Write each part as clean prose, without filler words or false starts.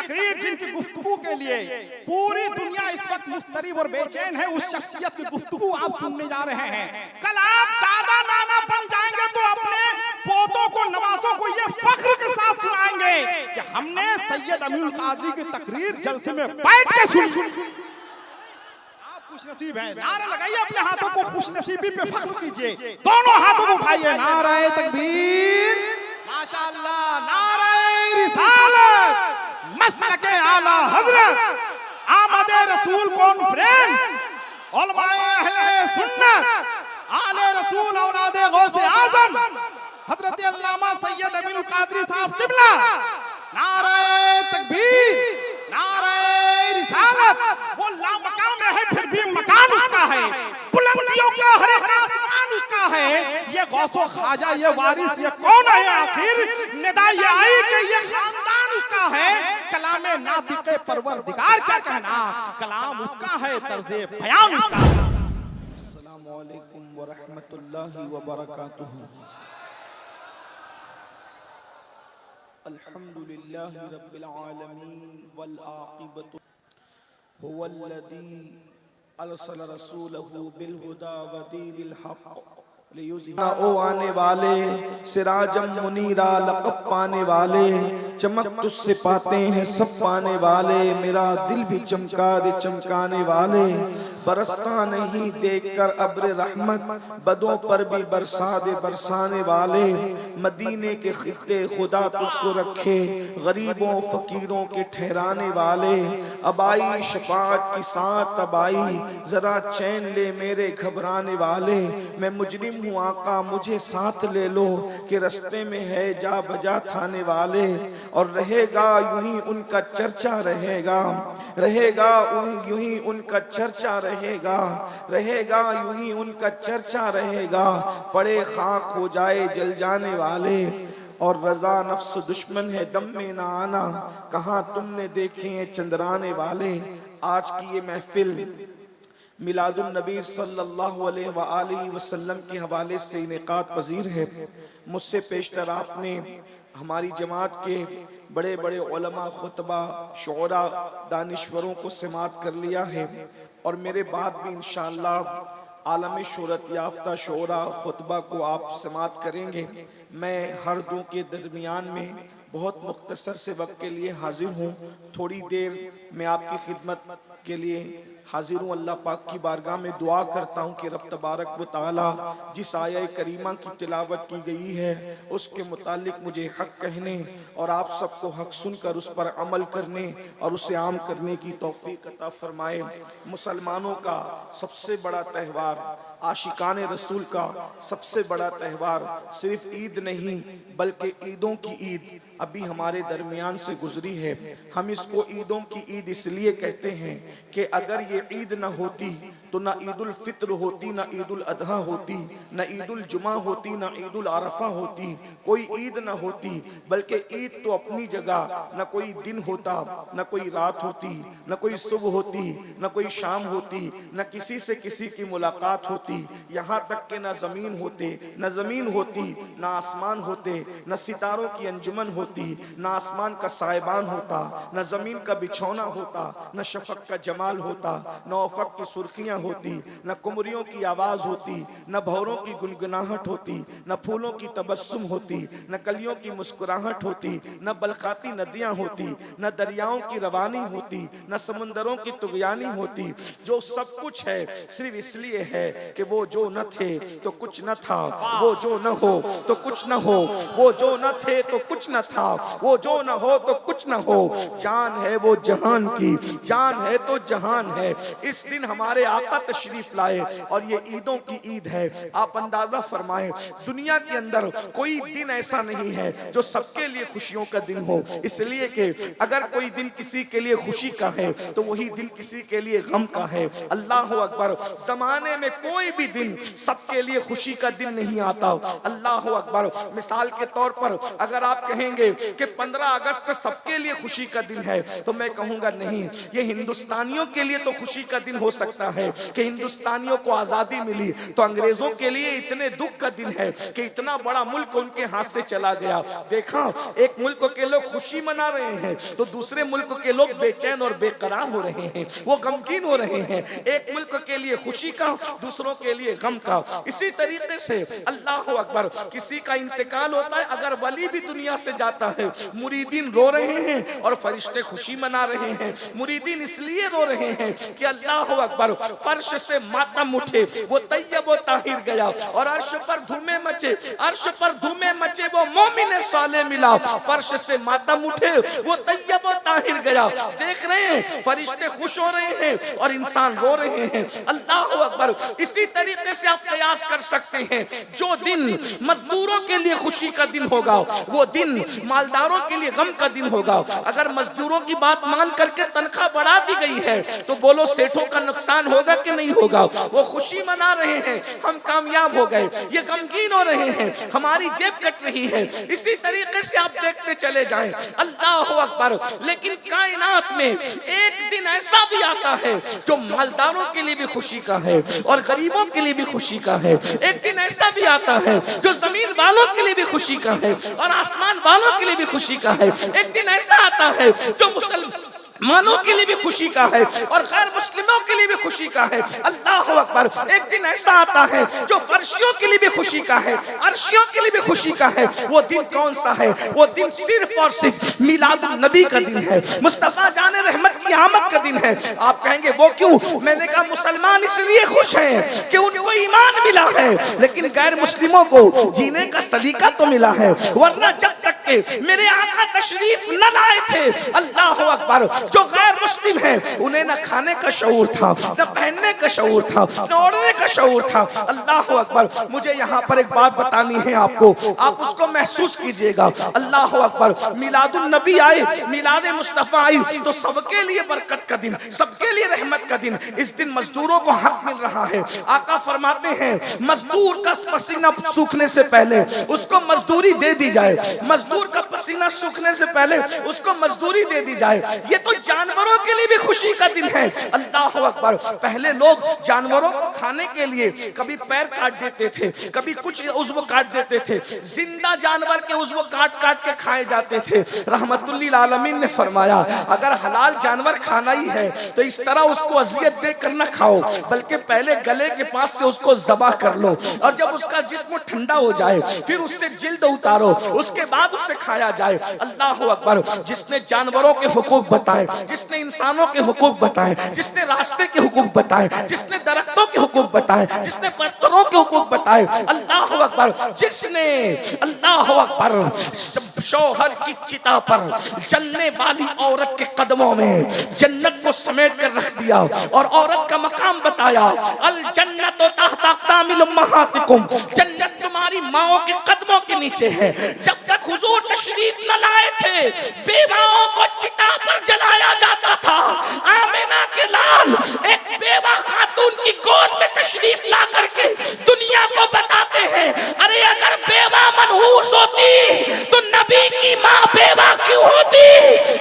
तकरीर जिनकी गुफ्तगू के लिए पूरी दुनिया इस वक्त मुस्तरिब और बेचैन है, उस शख्सियत की गुफ्तगू आप सुनने जा रहे हैं। कल आप दादा नाना बन जाएंगे तो अपने पोतों को, नवासों को ये फख्र के साथ सुनाएंगे कि हमने सैयद अमीनुल कादरी की तकरीर जलसे में बैठ के सुनी। आप खुशनसीब हैं। नारा लगाइए, अपने हाथों को खुशनसीबी पे फख्र कीजिए, दोनों हाथों को उठाइए। नारे तकबीर, माशाअल्लाह, नारे रिसालत, मसलके आला हजरत, आमदे रसूल कॉन्फ्रेंस, उलमाए अहले सुन्नत, आले रसूल औलादे गौसे आजम हजरत अल्लामा सैयद अमीनुल कादरी साहब किबला। नारे तकबीर, नारे रिसालत। वो लामकाम में है फिर भी मकान उसका है, बुलंदियों का हर एक आसमान उसका है। ये गौसो ख्वाजा, ये वारिस, ये कौन है आखिर? निदा ये आई कि ये खानदान उसका है। कलामे नातिक़े परवरदिगार क्या कहना, कलाम उसका है, तर्ज़े बयान उसका। अस्सलामु अलैकुम व रहमतुल्लाहि व बरकातुहू। अल्हम्दुलिल्लाहि रब्बिल आलमीन वल आक़िबतु हुवल्लज़ी अरसल रसूलहू बिल हुदा व दीनिल हक़ लियुज़हिरहू। ओ आने वाले, सिराजम मुनीरा, लक़ब पाने वाले, चमक तुझसे पाते हैं सब पाने वाले। मेरा दिल भी चमका दे चमकाने वाले, बरसता नहीं देखकर अब्र रहमत, बदों पर भी बरसा दे बरसाने वाले। मदीने के खित्ते खुदा तुझको रखे, गरीबों फकीरों के ठहराने वाले। अब आई शफाअत की साथ अब आई, जरा चैन ले मेरे घबराने वाले। मैं मुजरिम हूँ आका मुझे साथ ले लो, कि रस्ते में है जा बजा थाने वाले। और रहेगा यूं ही उनका चर्चा रहेगा, रहेगा यूं ही उनका चर्चा रहेगा, रहेगा यूं ही उनका चर्चा रहेगा। पड़े खाक हो जाए जल जाने वाले, और रजा नफ्स दुश्मन है दम में ना आना, कहाँ तुमने देखे हैं चंद्राने वाले। आज की ये महफिल मिलादुन नबी सल्लल्लाहु अलैहि वसल्लम के हवाले से इनेकाद पजीर है। मुझसे पेशतर आपने हमारी जमात के बड़े बड़े उलमा, खुतबा, शुअरा, दानिश्वरों को समात कर लिया है, और मेरे बाद भी इंशाअल्लाह आलम शोहरत याफ्ता शुअरा खुतबा को आप समात करेंगे। मैं हर दो के दरमियान में बहुत मुख्तसर से वक्त के लिए हाजिर हूँ। थोड़ी देर मैं आपकी खिदमत के लिए हाजिर हूँ। अल्लाह पाक की बारगाह में दुआ करता हूँ कि रब तबारक व तआला जिस आया करीमा की तिलावत की गई है उसके मुतालिक मुझे हक कहने और आप सबको हक सुनकर उस पर अमल करने और उसे आम करने की तौफीक अता फरमाए। मुसलमानों का सबसे बड़ा त्यौहार, आशिकाने रसूल का सबसे बड़ा त्यौहार सिर्फ ईद नहीं बल्कि ईदों की ईद अभी हमारे दरमियान से गुजरी है। हम इसको ईदों की ईद इसलिए कहते हैं कि अगर ये ईद न होती तो ना ईद उल फित्र होती, ना ईद उल अदहा होती, ना ईद उल जुमा होती, ना ईद उल अरफा होती, कोई ईद न होती। बल्कि ईद तो अपनी जगह, न कोई दिन होता, न कोई रात होती, न कोई सुबह होती, न कोई शाम होती, न किसी से किसी की मुलाकात होती, यहाँ तक कि न जमीन होते, न जमीन होती, न आसमान होते, न सितारों की अंजुमन होती, न आसमान का साइबान होता, न जमीन का बिछौना होता, न शफक का जमाल होता, न उफक की सुर्खियां होती, न कुमरियों की आवाज होती, न भौरों की गुनगुनाहट होती, न फूलों की तबस्सुम होती, न कलियों की मुस्कुराहट होती, न बलखाती नदियां होती, न दरियाओं की रवानी होती, न समुंदरों की तुगयानी होती। जो सब कुछ है सिर्फ इसलिए है कि वो जो न थे तो कुछ न था, वो जो न हो तो कुछ न हो, वो जो न थे तो कुछ न था, वो जो न हो तो कुछ न हो। जान है वो जहान की, जान है तो जहान है। इस दिन हमारे आका तशरीफ लाए और ये ईदों की ईद है। आप अंदाजा फरमाएं, दुनिया के अंदर कोई दिन ऐसा नहीं है जो सबके लिए खुशियों का दिन हो। इसलिए कि अगर कोई दिन किसी के लिए खुशी का है तो वही दिन किसी के लिए गम का है। अल्लाह अकबर, जमाने में कोई भी दिन सबके लिए खुशी का दिन नहीं आता। अल्लाह अकबर, मिसाल के तौर पर अगर आप कहेंगे कि 15 अगस्त सबके लिए खुशी का दिन है तो मैं कहूंगा नहीं, ये हिंदुस्तानियों के लिए तो खुशी का दिन हो सकता है, कि हिंदुस्तानियों को आजादी मिली, तो अंग्रेजों के लिए इतने दुख का दिन है कि इतना बड़ा मुल्क उनके हाथ से चला गया। देखा, एक मुल्क के लोग खुशी मना रहे हैं तो दूसरे मुल्क के लोग बेचैन और बेकरार हो रहे हैं, वो गमगीन हो रहे हैं। एक मुल्क के लिए खुशी का, दूसरों के लिए गम का। इसी तरीके से अल्लाह अकबर, किसी का इंतकाल होता है, अगर वली भी दुनिया से जाता है, मुरीदीन रो रहे हैं और फरिश्ते खुशी मना रहे हैं। मुरीदीन इसलिए रो रहे हैं कि अल्लाह अकबर, फर्श से मातम उठे, वो तैयब व ताहिर गया और अर्श पर धूमे मचे, अर्श पर धूमे मचे, वो मोमिन साले मिला। फर्श से मातम उठे, वो तैयब व ताहिर गया। देख रहे हैं, फरिश्ते खुश हो रहे हैं और इंसान रो रहे हैं। अल्लाह अकबर। इसी तरीके से आप कयास कर सकते हैं, जो दिन मजदूरों के लिए खुशी का दिन होगा, वो दिन मालदारों के लिए गम का दिन होगा। अगर मजदूरों की बात मान करके तनख्वाह बढ़ा दी गई है तो बोलो सेठों का नुकसान होगा कि नहीं होगा? वो खुशी मना रहे हैं, हम कामयाब हो गए, ये गमगीन हो रहे हैं, हमारी जेब कट रही है। इसी तरीके से आप देखते चले जाएं, अल्लाह अकबर। लेकिन कायनात में एक दिन ऐसा भी आता है जो मालदारों के लिए भी खुशी का है और गरीबों के लिए भी खुशी का है। एक दिन ऐसा भी आता है जो जमीन वालों के लिए भी खुशी का है और आसमान वालों के लिए भी खुशी का है। एक दिन ऐसा आता है जो मुसलमानों के लिए भी खुशी का है और गैर मुस्लिमों के लिए भी खुशी का है। अल्लाह अकबर। एक दिन ऐसा आता है जो फर्शियों के लिए भी खुशी का है, अर्शियों के लिए भी खुशी का है। वो दिन कौन सा है? वो दिन सिर्फ और सिर्फ मिलादुन नबी का दिन है, मुस्तफा जाने रहमत की आमद का दिन है। आप कहेंगे वो क्यों? मैंने कहा मुसलमान इसलिए खुश हैं कि उनको ईमान मिला है, लेकिन गैर मुस्लिमों को जीने का सलीका तो मिला है, वरना जब तक के मेरे आका तशरीफ न लाए थे, अल्लाह अकबर, जो गैर मुस्लिम है उन्हें न खाने का शऊर था, न पहनने का शऊर था, न ओढ़ने का शऊर था। अल्लाह अकबर। मुझे यहाँ पर एक बात बतानी है आपको, आप उसको महसूस कीजिएगा। अल्लाह अकबर। मिलादुन नबी आए, मिलाद मुस्तफा आई, तो सबके लिए बरकत का दिन, सबके लिए रहमत का दिन। इस दिन मजदूरों को हक मिल रहा है। आका फरमाते हैं, मजदूर का पसीना सूखने से पहले उसको मजदूरी दे दी जाए, मजदूर का पसीना सूखने से पहले उसको मजदूरी दे दी जाए। ये तो जानवरों के लिए भी खुशी का दिन है। अल्लाह अकबर। पहले लोग जानवरों को खाने के लिए कभी पैर काट देते थे, कभी कुछ उज़्व काट देते थे, जिंदा जानवर के उज़्व काट काट के खाए जाते थे। रहमतुल्लिल आलमीन ने फरमाया, अगर हलाल जानवर खाना ही है तो इस तरह उसको अजियत देकर न खाओ, बल्कि पहले गले के पास से उसको ज़बह कर लो और जब उसका जिस्म ठंडा हो जाए फिर उससे जिल्द उतारो, उसके बाद उसे खाया जाए। अल्लाह अकबर। जिसने जानवरों के हुकूक बताए, जिसने इंसानों के हुकूक बताए, जिसने रास्ते के हुकूक बताए, जिसने दरख्तों के हुकूक बताए, जिसने पत्थरों के हुकूक बताए, अल्लाह अकबर। जिसने अल्लाह अकबर शौहर की चिता पर जलने वाली औरत के कदमों में जन्नत को समेट कर रख दिया और औरत का मकाम बताया, अल जन्नत तहता अक़दामिल उम्महातिकुम, जन्नत तुम्हारी माओं के कदमों के नीचे है। जब तक हुजूर तशरीफ न लाए थे, बेवाओं को चिता पर जलाया जाता था। आमिना के लाल एक बेवा खातून की गोद में तशरीफ ला करके दुनिया को बताते हैं, अरे अगर बेवा मनहूस होती तो नबी की माँ बेवा क्यों होती?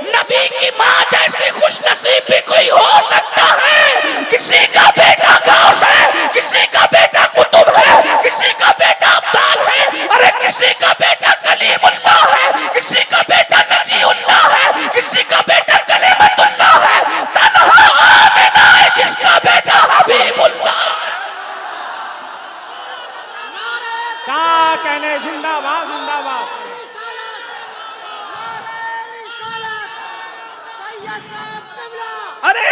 नबी की माँ जैसे खुश नसीब भी कोई हो सकता है। किसी का बेटा गौस है, किसी का बेटा कुतुब है, किसी का बेटा अब्दाल है, अरे किसी का बेटा कलीमुल्लाह है, किसी का बेटा नजीउल्लाह है, किसी का बेटा कलीमतुल्लाह है। तन्हा आमिना है जिसका बेटा हबीबुल्लाह। क्या कहने, जिंदाबाद जिंदाबाद। अरे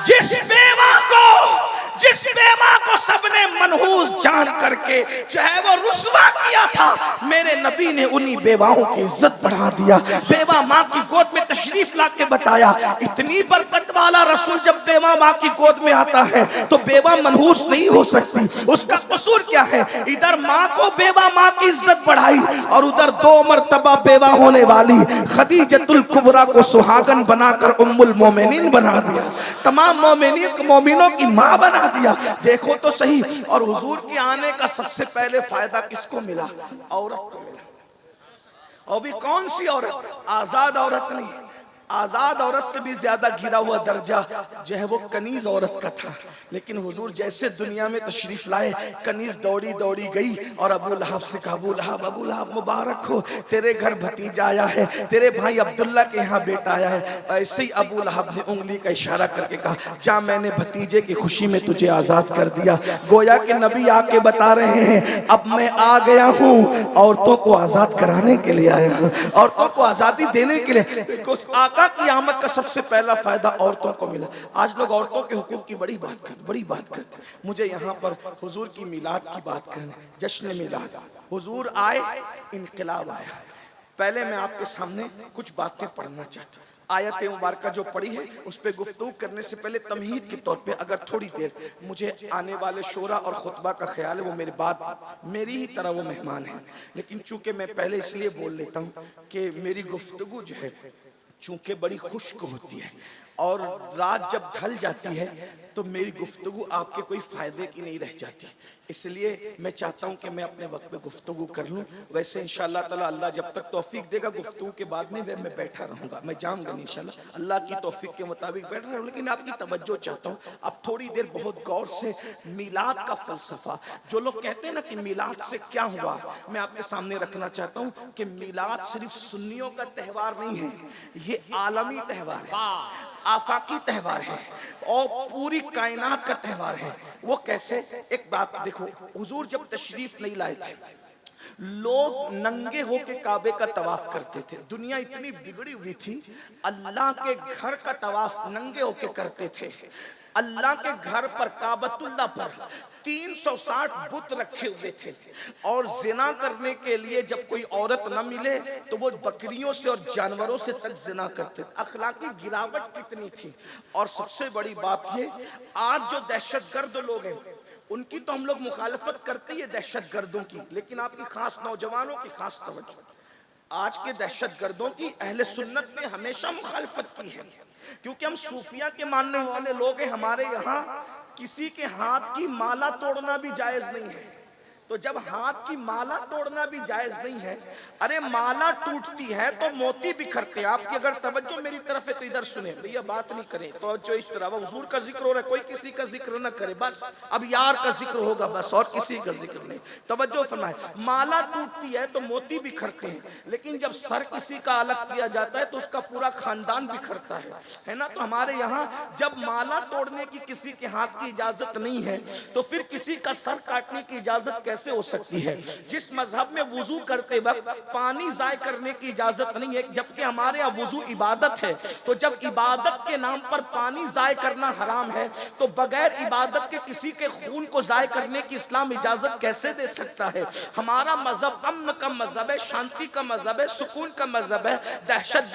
जिस बेवा को सबने मनहूस जान करके जो है वो रुस्वा किया था, मेरे नबी ने उन्हीं बेवाओं की इज्जत बढ़ा दिया। बेवा माँ की गोद में तशरीफ ला के बताया, इतनी बरकत वाला रसूल जब बेवा माँ की गोद में आता है तो बेवा मनहूस नहीं हो सकती। उसका कसूर क्या है? इधर माँ को बेवा माँ की इज्जत बढ़ाई और उधर 2 मरतबा बेवा होने वाली खदीजतुल कुबरा को सुहागन बनाकर उम्मुल मोमिनीन बना दिया, तमाम मोमिनों की माँ बना दिया। देखो तो सही। और हुजूर के आने का सबसे पहले फायदा किसको मिला? औरत को मिला। और भी कौन सी औरत? आजाद औरत नहीं, आजाद औरत से भी ज्यादा गिरा हुआ दर्जा जो है वो कनीज औरत का था। लेकिन हुजूर जैसे दुनिया में तशरीफ लाए, कनीज दौड़ी दौड़ी गई और अबू लहब से कहा, अबू लहब मुबारक हो, तेरे घर भतीजा आया है, तेरे भाई अब्दुल्ला के यहाँ बेटा आया है। ऐसे ही अबू लहब ने उंगली का इशारा करके कहा, जा मैंने भतीजे की खुशी में तुझे आजाद कर दिया। गोया के नबी आके बता रहे हैं, अब मैं आ गया हूँ, औरतों को आजाद कराने के लिए आया हूँ, औरतों को आजादी देने के लिए। आका की आमद का सबसे पहला फायदा औरतों को मिला। आज लोग औरतों के हुकूक की बड़ी बात करते। मुझे यहाँ पर हुजूर की मिलाद की बात करनी, जश्न मिलाद। हुजूर आए, इनकलाब आया। पहले मैं आपके सामने कुछ बातें पढ़ना चाहता हूँ। आयत मुबारका जो पढ़ी है उस पर गुफ्तगू करने से पहले तमहीद के तौर पे अगर थोड़ी देर, मुझे आने वाले शोरा और खुतबा का ख्याल है, वो मेरे बाद मेरी ही तरह वो मेहमान है, लेकिन चूंकि मैं पहले इसलिए बोल लेता हूँ कि मेरी गुफ्तगू जो है चूंकि बड़ी खुश्क होती है और रात जब ढल जाती है तो मेरी गुफ्तगू आपके कोई फायदे की नहीं रह जाती। इसलिए मैं चाहता हूं कि मैं अपने वक्त पे गुफ्तगू कर लूं। वैसे इंशाअल्लाह ताला अल्लाह जब तक तौफीक देगा गुफ्तगू के बाद में मैं बैठा रहूंगा, मैं जाऊंगा नहीं इंशाअल्लाह, अल्लाह की तौफीक के मुताबिक बैठा रहूं। लेकिन आपकी तवज्जो चाहता हूं, अब थोड़ी देर बहुत गौर से मिलाद का फलसफा, जो लोग कहते हैं ना कि मिलाद से क्या हुआ, मैं आपके सामने रखना चाहता हूं कि मिलाद सिर्फ सुन्नियों का त्यौहार नहीं है, ये आलमी त्यौहार है, आफाकी त्यौहार है और पूरी कायनात का त्यौहार है। वो कैसे? एक बात देखो, हुजूर जब तशरीफ नहीं लाए थे, लोग नंगे होके काबे का तवाफ करते थे। दुनिया इतनी बिगड़ी हुई थी, अल्लाह के घर का तवाफ नंगे होके करते थे। अल्लाह के घर पर, काबतुल्लाह पर 360 बुत रखे हुए थे और जिना करने के लिए जब कोई औरत न मिले तो वो बकरियों से और जानवरों से तक जिना करते थे। अखलाकी गिरावट कितनी थी। और सबसे बड़ी बात ये, आज जो दहशतगर्द लोग हैं उनकी तो हम लोग मुखालफत करते ही है दहशतगर्दों की, लेकिन आपकी खास नौजवानों की खास तवज्जो, आज के दहशतगर्दों की अहले सुन्नत ने हमेशा मुखालफत की है, क्योंकि हम सूफिया के मानने वाले लोग हैं। हमारे यहाँ किसी के हाथ की माला तोड़ना भी जायज नहीं है। तो जब हाथ की माला तोड़ना भी जायज नहीं है, अरे माला टूटती है तो मोती बिखरते हैं। आपकी अगर तवज्जो मेरी तरफ है तो इधर सुने भैया, बात नहीं करें तो जो इस तरह हुजूर का जिक्र हो रहा है, कोई किसी का जिक्र ना करे, बस अब यार का जिक्र होगा बस, और किसी का जिक्र नहीं। तवज्जो फरमाए, माला टूटती है तो मोती बिखरते हैं, लेकिन जब सर किसी का अलग किया जाता है तो उसका पूरा खानदान बिखरता है ना। तो हमारे यहाँ जब माला तोड़ने की किसी के हाथ की इजाजत नहीं है तो फिर किसी का सर काटने की इजाजत कैसे हो सकती है? जिस मजहब में वुजू करते वक्त पानी जाय करने की इजाजत नहीं है, जबकि हमारे यहाँ वुजू इबादत है, तो जब इबादत के नाम पर पानी जाय करना हराम है तो बगैर इबादत के किसी के खून को जाय करने की इस्लाम इजाजत कैसे दे सकता है? हमारा मजहब अमन का मजहब है, शांति का मजहब है, सुकून का मजहब है। दहशत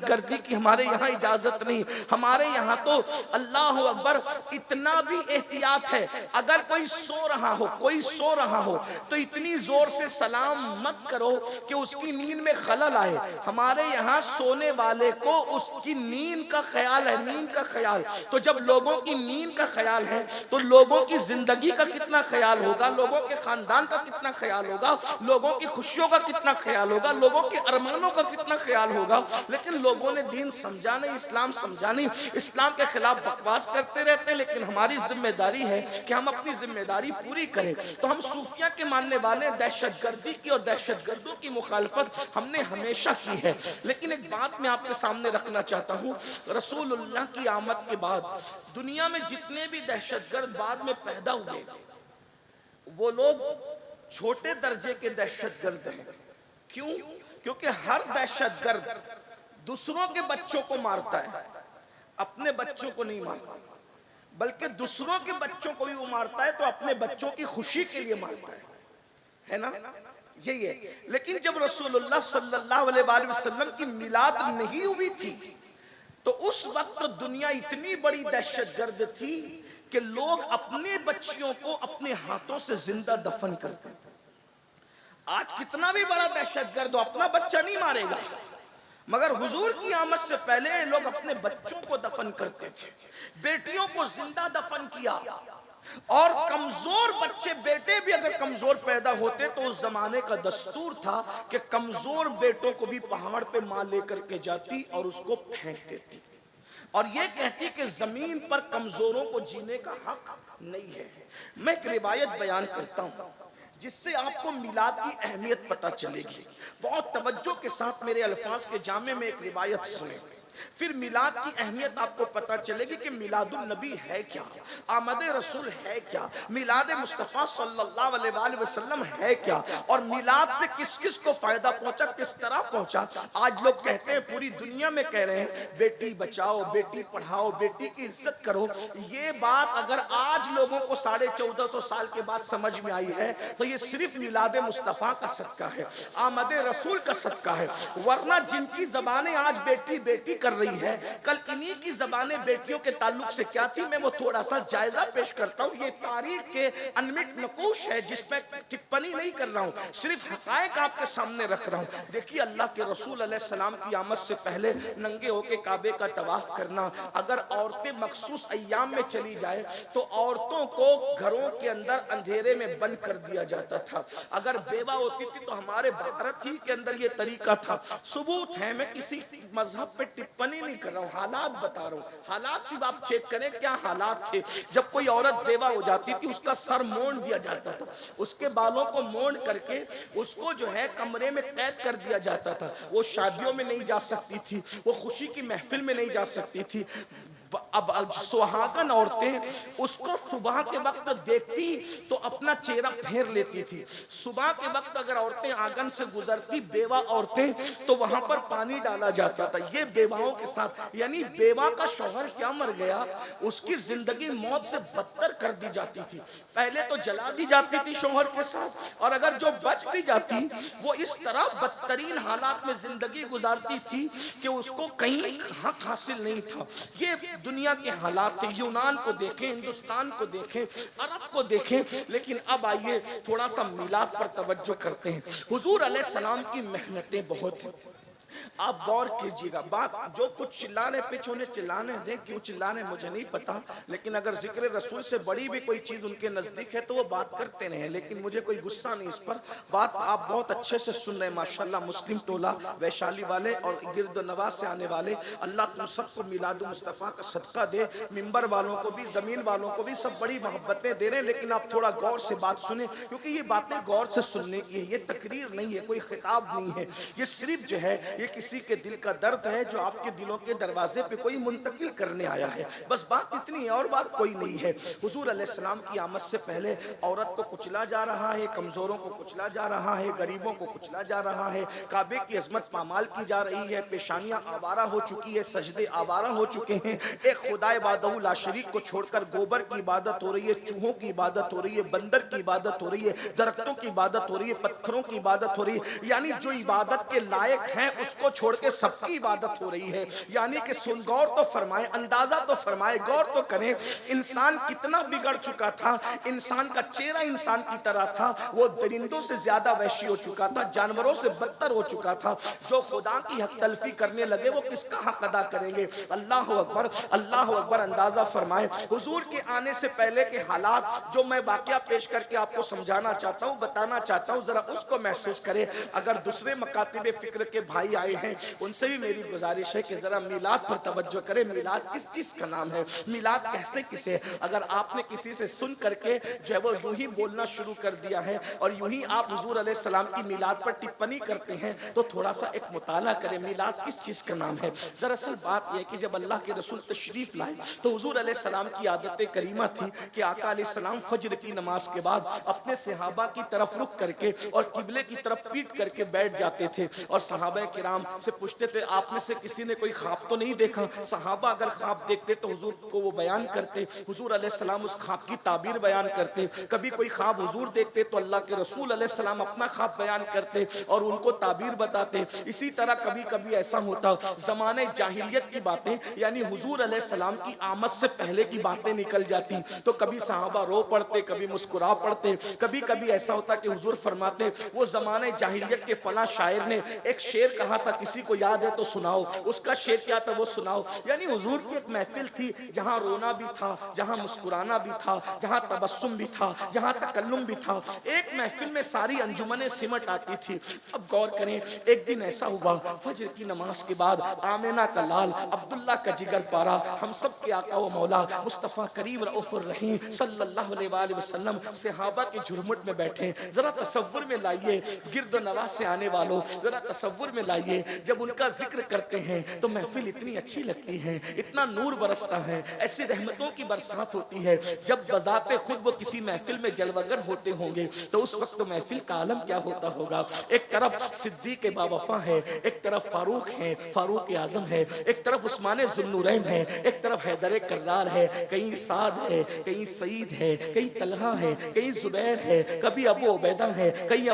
गर्दी की हमारे यहाँ इजाजत नहीं। हमारे यहाँ तो अल्लाह अकबर, इतना भी एहतियात है, अगर कोई सो रहा हो तो इतनी जोर से सलाम मत करो कि उसकी नींद में खलल आए। हमारे यहाँ सोने वाले को उसकी नींद का ख्याल है, नींद का ख्याल। तो जब लोगों की नींद का ख्याल है तो लोगों की जिंदगी का कितना ख्याल होगा, लोगों के खानदान का कितना ख्याल होगा, लोगों की खुशियों का कितना ख्याल होगा, लोगों के अरमानों का कितना ख्याल होगा। लेकिन लोगों ने दीन समझा नहीं, इस्लाम समझा नहीं, इस्लाम के खिलाफ बकवास करते रहते हैं। लेकिन हमारी जिम्मेदारी है कि हम अपनी जिम्मेदारी पूरी करें। तो हम सूफिया के मानने वाले दहशतगर्दी की और दहशतगर्दों की मुखालफत हमने हमेशा की है। लेकिन एक बात मैं आपके सामने रखना चाहता हूँ, रसूलुल्लाह की आमद के बाद दुनिया में जितने भी दहशतगर्द बाद में पैदा हुए वो लोग छोटे दर्जे के दहशतगर्द हैं। क्यों? क्योंकि हर दहशतगर्द दूसरों के बच्चों को मारता है, अपने बच्चों को नहीं मारता, बल्कि दूसरों के बच्चों को भी वो मारता है तो अपने बच्चों की खुशी के लिए मारता है ना, यही है। लेकिन जब रसूलुल्लाह सल्लल्लाहु अलैहि वसल्लम की मिलाद नहीं हुई थी तो उस वक्त तो दुनिया इतनी बड़ी दहशतगर्द थी कि लोग अपने बच्चियों को अपने हाथों से जिंदा दफन करते। आज कितना भी बड़ा दहशतगर्द हो अपना बच्चा नहीं मारेगा, मगर हुजूर की आमद से पहले लोग अपने बच्चों को दफन करते थे, बेटियों को जिंदा दफन किया, और कमजोर बच्चे बेटे भी अगर कमजोर पैदा होते तो उस जमाने का दस्तूर था कि कमजोर बेटों को भी पहाड़ पे मां लेकर के जाती और उसको फेंक देती और ये कहती कि जमीन पर कमजोरों को जीने का हक नहीं है। मैं एक रिवायत बयान करता हूं जिससे आपको मिलाद की अहमियत पता चलेगी। बहुत तवज्जो के साथ मेरे अल्फाज के जामे में एक रिवायत सुने, फिर मिलाद की अहमियत आपको पता चलेगी कि मिलादुल नबी है क्या, आमद रसूल है क्या, मिलाद मुस्तफ़ा सल्लल्लाहु अलैहि वसल्लम है क्या, और मिलाद से किस किस को फायदा पहुंचा, किस तरह पहुंचा। आज लोग कहते हैं, पूरी दुनिया में कह रहे हैं, बेटी बचाओ, बेटी पढ़ाओ, बेटी की इज्जत करो। ये बात अगर आज लोगों को 1450 साल के बाद समझ में आई है तो ये सिर्फ मिलाद मुस्तफ़ा का सदका है, आमद रसूल का सदका है। वरना जिनकी जबानें आज बेटी बेटी कर रही है, कल इन्हीं की जबानें बेटियों के ताल्लुक से क्या थी, मैं वो थोड़ा सा जायजा पेश करता हूँ। ये तारीख के अनमिट नकूश है जिसमें टिप्पणी नहीं कर रहा हूँ, सिर्फ हकायक आपके सामने रख रहा हूँ। देखिए, अल्लाह के रसूल अलैहि सलाम की आमद से पहले नंगे होके काबे का तवाफ करना, अगर औरतें मखसूस अय्याम में चली जाए तो औरतों को घरों के अंदर अंधेरे में बंद कर दिया जाता था। अगर बेवा होती थी तो हमारे भारत ही के अंदर ये तरीका था। सबूत है, मैं किसी मजहब पे टिप्पणी नहीं कर रहा हूँ, हालात बता रहा हूँ। हालात सिर्फ आप चेक करें क्या हालात थे। जब कोई औरत बेवा हो जाती थी उसका सर मोड़ दिया जाता था, उसके बालों को मोड़ करके उसको जो है कमरे में कैद कर दिया जाता था। वो शादियों में नहीं जा सकती थी, वो खुशी की महफिल में नहीं जा सकती थी। अब सुहागन औरतें उसको सुबह के वक्त देखती तो अपना चेहरा फेर लेती थी। सुबह के वक्त अगर औरतें आंगन से गुजरती, बेवा औरतें, तो वहां पर पानी डाला जाता था। ये बेवाओं के साथ, यानी बेवा का शौहर क्या मर गया, उसकी जिंदगी मौत से बदतर कर दी जाती थी। पहले तो जला दी जाती थी शौहर के साथ, और अगर जो बच भी जाती वो इस तरह बदतरीन हालात में जिंदगी गुजारती थी कि उसको कहीं हक हासिल नहीं था। ये दुनिया के हालात थे। यूनान को देखें, हिंदुस्तान को देखें, अरब को देखें। लेकिन अब आइए थोड़ा सा मिलाद पर तवज्जो करते हैं। हुजूर अलैहि सलाम की मेहनतें बहुत हैं, आप गौर कीजिएगा। बात जो कुछ चिल्लाने पिछ होने चिल्लाने दें, क्यों चिल्लाने मुझे नहीं पता, लेकिन अगर जिक्र रसूल से बड़ी भी कोई चीज उनके नजदीक है तो वो बात करते रहे, लेकिन मुझे कोई गुस्सा नहीं इस पर। बात आप बहुत अच्छे से सुन रहे हैं माशाल्लाह। मुस्लिम टोला, वैशाली वाले और गिरद नवाज से आने वाले, अल्लाह तुम सबको मिलाद मुस्तफ़ा का सदका दे। मिंबर वालों को भी, जमीन वालों को भी, सब बड़ी मोहब्बतें दे रहे हैं, लेकिन आप थोड़ा गौर से बात सुने, क्योंकि ये बातें गौर से सुनने की है। ये तकरीर नहीं है, कोई खिताब नहीं है, ये सिर्फ जो है ये किसी के दिल का दर्द है जो आपके दिलों के दरवाजे पे कोई मुंतकिल करने आया है। बस बात इतनी है और बात कोई नहीं है। हुजूर अलैहिस्सलाम की आमद से पहले औरत को कुचला जा रहा है, कमजोरों को कुचला जा रहा है, गरीबों को कुचला जा रहा है, काबे की अजमत पामाल की जा रही है, पेशानियां आवारा हो चुकी है, सजदे आवारा हो चुके हैं। एक खुदाए वादहू ला शरीक को छोड़कर गोबर की इबादत हो रही है, चूहों की इबादत हो रही है, बंदर की इबादत हो रही है, दरख्तों की इबादत हो रही है, पत्थरों की इबादत हो रही है। यानी जो इबादत के लायक हैं उसको छोड़ के सबकी इबादत हो रही है। यानी कि सुन, गौर तो फरमाए, अंदाजा तो फरमाए, गौर तो करें, इंसान कितना बिगड़ चुका था। इंसान का चेहरा इंसान की तरह था, वो दरिंदों से ज्यादा वैशी हो चुका था, जानवरों से बदतर हो चुका था। जो खुदा की हक तलफी करने लगे वो किसका हक अदा करेंगे। अल्लाह अकबर, अल्लाह अकबर। अंदाजा फरमाए हुजूर के आने से पहले के हालात जो मैं वाकया पेश करके आपको समझाना चाहता हूँ, बताना चाहता हूँ, जरा उसको महसूस करें। अगर दूसरे मकातिब फिक्र के भाई आए हैं उनसे भी मेरी गुजारिश है कि जरा मिलाद पर तवज्जो करें। मिलाद किस चीज का नाम है, मिलाद कहते किसे। अगर आपने किसी से सुन करके जो है वो यूं ही बोलना शुरू कर दिया है और यूं ही आप हुजूर अलैहि सलाम की मिलाद पर टिप्पणी करते हैं तो थोड़ा सा एक मुताला करें, मिलाद किस चीज का नाम है। दरअसल बात यह कि जब अल्लाह के रसूल तशरीफ लाए तो हुजूर अलैहि सलाम की आदत करीमा थी कि आका अलैहि सलाम फज्र की नमाज के बाद अपने सहाबा की तरफ रुख करके और किबले की तरफ पीट करके बैठ जाते थे और सहाबा किराम से पूछते थे, आप में से किसी ने कोई ख्वाब तो नहीं देखा। सहाबा अगर ख्वाब देखते तो हुजूर को वो बयान करते, हुजूर अलैहिस्सलाम उस ख्वाब की ताबीर बयान करते। कभी कोई ख्वाब हुजूर देखते तो अल्लाह के रसूल अलैहिस्सलाम अपना ख्वाब बयान करते और उनको ताबीर बताते। इसी तरह कभी कभी ऐसा होता जमाने जाहिलियत की बातें, यानी हुजूर अलैहिस्सलाम की आमद से पहले की बातें निकल जाती तो कभी सहाबा रो पड़ते, कभी मुस्कुरा पड़ते। कभी कभी ऐसा होता कि हुजूर फरमाते वो जमाने जाहिलियत के फला शायर ने एक शेर कहा कहा था किसी को याद है तो सुनाओ, उसका शेर क्या था वो सुनाओ। यानी हुजूर की एक महफिल थी जहां रोना भी था, जहां मुस्कुराना भी था, जहां तबस्सुम भी था, जहां तकल्लुम भी था। एक महफिल में सारी अंजुमनें सिमट आती थी। अब गौर करें, एक दिन ऐसा हुआ फजर की नमाज के बाद आमिना का लाल, अब्दुल्ला का जिगर पारा, हम सब के आका व मौला मुस्तफ़ा करीम रऊफ़ुर रहीम सल्लल्लाहु अलैहि वसल्लम सहाबा के झुरमुट में बैठे। जरा तसव्वुर में लाइए, गिरद नवाज से आने वालों जरा तसव्वुर में लाइए, जब उनका जिक्र करते हैं तो महफिल इतनी अच्छी लगती है, इतना नूर बरसता है, ऐसी रहमतों की बरसात होती है। जब बजाते खुद वो किसी महफिल में जलवगर होते होंगे तो उस वक्त तो महफिल का आलम क्या होता होगा। एक तरफ सिद्दीक़ बावफा है, एक तरफ फारूक है, फारूक आजम है, एक तरफ उस्मान ज़ुन्नूरैन है, एक तरफ हैदर कर्रार है, कहीं साद है, कहीं सईद है, कहीं तलहा है, कहीं जुबैर है, कभी अबू उबैदा है, कहीं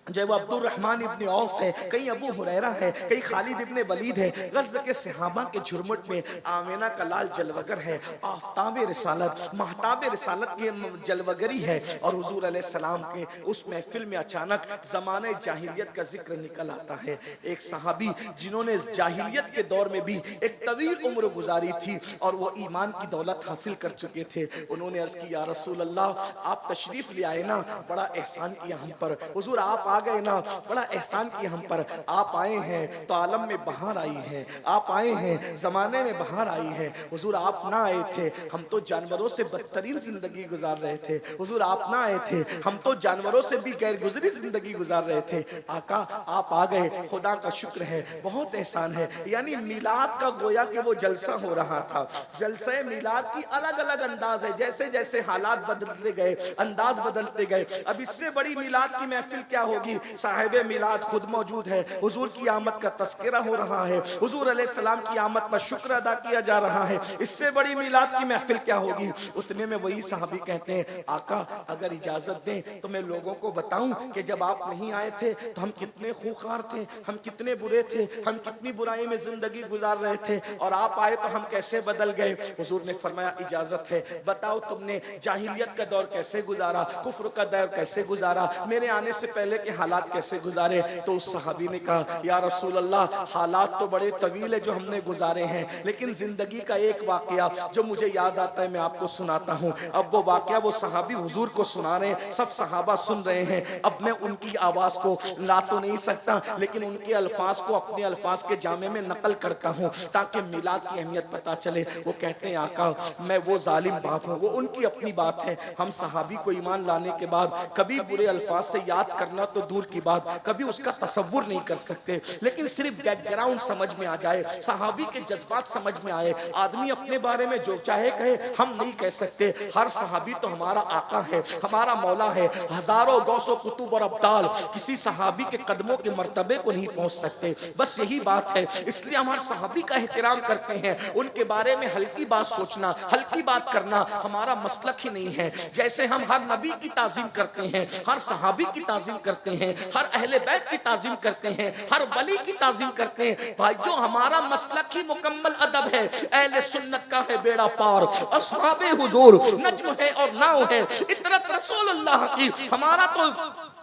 जो वो अब्दुर रहमान इब्न औफ है, कहीं अबू हुरैरा है, कहीं खालिद इब्न वलीद है। गर्ज के सहाबा के झुरमुट में आमिना का लाल जलवगर है, आफ्ताब रिसालत महताब रिसालत की जलवगरी है। और हुजूर अलैहिस्सलाम के उस महफिल में अचानक ज़माने जाहिलियत का जिक्र निकल आता है। एक सहाबी जिन्होंने जाहिलियत के दौर में भी एक तवील उम्र गुजारी थी और वो ईमान की दौलत हासिल कर चुके थे, उन्होंने अर्ज की या रसूल अल्लाह, आप तशरीफ ले आए ना, बड़ा एहसान किया हम पर। हुजूर आप आ गए ना, बड़ा एहसान किया हम पर। आप आए हैं तो आलम में बहार आई है, आप आए हैं जमाने में बहार आई है। हुजूर आप ना आए थे हम तो जानवरों से बदतरीन जिंदगी गुजार रहे थे। हुजूर आप ना आए थे हम तो जानवरों से भी गैर गुजरी जिंदगी गुजार रहे थे। आका आप आ गए, खुदा का शुक्र है, बहुत एहसान है। यानी मिलाद का गोया कि वो जलसा हो रहा था। जलसे मिलाद की अलग अलग अंदाज है, जैसे जैसे हालात बदलते गए अंदाज बदलते गए। अब इससे बड़ी मिलाद की महफिल क्या होगी। साहिबे मिलाद खुद मौजूद है, हुजूर की आमद का तस्करा हो रहा है, हुजूर अलैहिस्सलाम की आमद पर शुक्र अदा किया जा रहा है। इससे बड़ी मिलाद की महफिल क्या होगी। उतने में वही सहाबी कहते हैं आका अगर इजाजत दें तो मैं लोगों को बताऊं कि जब आप नहीं आए थे तो हम कितने खूंखार थे, हम कितने बुरे थे, हम कितनी बुराई में जिंदगी गुजार रहे थे, और आप आए तो हम कैसे बदल गए। हुजूर ने फरमाया इजाजत है, बताओ तुमने जाहिलियत का दौर कैसे गुजारा, कुफ्र का दौर कैसे गुजारा, मेरे आने से पहले के हालात कैसे गुजारे। तो उस सहाबी ने कहा या रसूल अल्लाह, हालात तो बड़े तवील है जो हमने गुजारे हैं, लेकिन जिंदगी का एक वाकया जो मुझे याद आता है मैं आपको सुनाता हूँ। अब वो वाकया वो सहाबी हुजूर को सुना रहे हैं, सब सहाबा सुन रहे हैं। अब मैं उनकी आवाज को ला तो नहीं सकता, लेकिन उनके अल्फाज को अपने अल्फाज के जामे में नकल करता हूँ ताकि मिलाद की अहमियत पता चले। वो कहते हैं आका मैं वो जालिम बाप हूँ, वो उनकी अपनी बात है। हम सहाबी को ईमान लाने के बाद कभी बुरे अल्फाज से याद करना तो दूर की बात, कभी उसका तसव्वुर नहीं कर सकते, लेकिन सिर्फ बैकग्राउंड समझ में आ जाए, सहाबी के जज्बात समझ में आए। आदमी अपने बारे में जो चाहे कहे, हम नहीं कह सकते। हर सहाबी तो हमारा आका है, हमारा मौला है। हजारों गौसो कुतुब और अब्दाल किसी सहाबी के कदमों के मर्तबे को नहीं पहुंच सकते। बस यही बात है, इसलिए हम हर सहाबी का एहतराम करते हैं। उनके बारे में हल्की बात सोचना, हल्की बात करना हमारा मसलक ही नहीं है। जैसे हम हर नबी की ताजीम करते हैं, हर सहाबी की ताजीम करते हैं, हर अहले बैत की ताजीम करते हैं, हर वली की ताजीम करते हैं। भाई जो हमारा मसलक ही मुकम्मल अदब है, अहले सुन्नत का है बेड़ा पार, अस्हाबे हुजूर नज्म है और नाव है, इतरत रसूलुल्लाह की। हमारा तो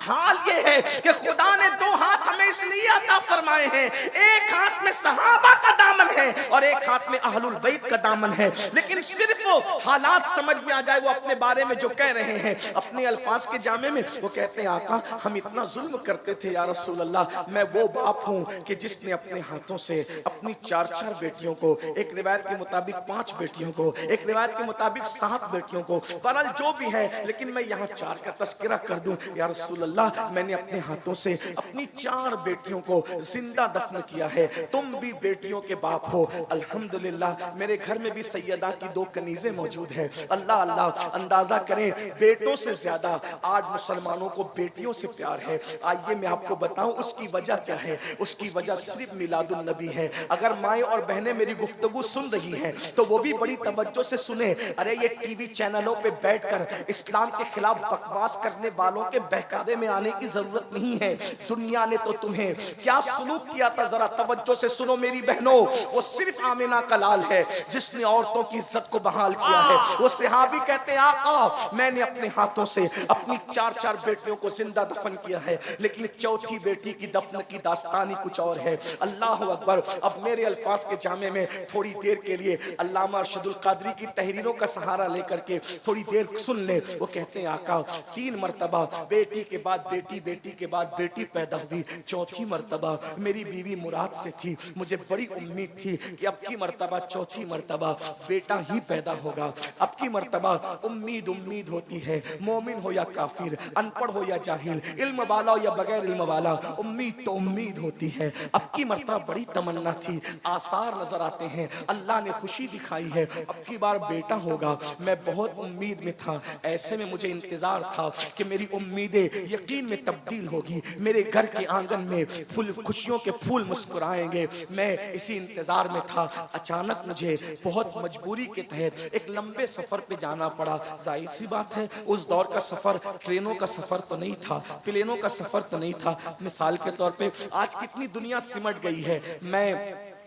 हाल ये है कि खुदा ने दो हाथ हमें इसलिए अता फरमाए हैं, एक हाथ में सहाबा का दामन है और एक हाथ में अहलुल बैत का दामन है। लेकिन सिर्फ वो हालात समझ में आ जाए, वो अपने बारे में जो कह रहे हैं अपने अल्फाज के जामे में, वो कहते हैं आका हम इतना जुल्म करते थे या रसूल अल्लाह। मैं वो बाप हूँ कि जिसने अपने हाथों से अपनी 4-4 बेटियों को, एक रिवायत के मुताबिक 5 बेटियों को, एक रिवायत के मुताबिक 7 बेटियों को, बहरहाल जो भी है, लेकिन मैं यहाँ 4 का तस्करा कर दूं या रसूल अल्लाह, मैंने अपने हाथों से अपनी 4 बेटियों को जिंदा दफन किया है। तुम भी बेटियों के बाप हो। अल्हम्दुलिल्लाह मेरे घर में भी सैयदा की 2 कनीज़ें मौजूद हैं। अल्लाह अल्लाह, अंदाजा करें बेटों से ज्यादा आज मुसलमानों को बेटियों से प्यार है। आइए मैं आपको बताऊं उसकी वजह क्या है। उसकी वजह सिर्फ मिलादुन नबी है। अगर माएँ और बहनें मेरी गुफ्तगू सुन रही हैं तो वो भी बड़ी तवज्जो से सुने। अरे ये टीवी चैनलों पे बैठकर इस्लाम के खिलाफ बकवास करने वालों के बहकावे में में आने की जरूरत नहीं है। दुनिया ने तो तुम्हें क्या सुलूक किया था, जरा तवज्जो से सुनो मेरी बहनों। वो सिर्फ आमिना का लाल है जिसने औरतों की इज्जत को बहाल किया है। वो सहाबी कहते हैं आका मैंने अपने हाथों से अपनी 4 बेटियों को जिंदा दफन किया है, लेकिन चौथी बेटी की दफन की दास्तानी कुछ और है। अल्लाह अकबर। अब मेरे अल्फाज के जामे में थोड़ी देर के लिए अल्लामा अरशदुल कादरी की तहरीरों का सहारा लेकर के थोड़ी देर सुन ले। वो कहते हैं आका 3 मरतबा बेटी के बाद बेटी, बेटी के बाद बेटी पैदा हुई, चौथी मरतबा मेरी बीवी मुराद से थी। मुझे बड़ी उम्मीद थी कि अब की मरतबा चौथी मरतबा बेटा ही पैदा होगा। अब की मरतबा उम्मीद उम्मीद होती है, मोमिन हो या काफिर, अनपढ़ हो या जाहिल, इल्म वाला हो या बगैर इल्म वाला, उम्मीद तो उम्मीद होती है। अब की मरतबा बड़ी तमन्ना थी, आसार नजर आते हैं, अल्लाह ने खुशी दिखाई है, अब की बार बेटा होगा। मैं बहुत उम्मीद में था, ऐसे में मुझे इंतजार था कि मेरी उम्मीदें यकीन में तब्दील होगी, मेरे घर के आंगन में फूल खुशियों के फूल मुस्कुराएंगे। मैं इसी इंतजार में था। अचानक मुझे बहुत मजबूरी के तहत एक लंबे सफर पे जाना पड़ा। जाहिर सी बात है उस दौर का सफर ट्रेनों का सफर तो नहीं था, प्लेनों का सफर तो नहीं था। मिसाल के तौर पे आज कितनी दुनिया सिमट गई है। मैं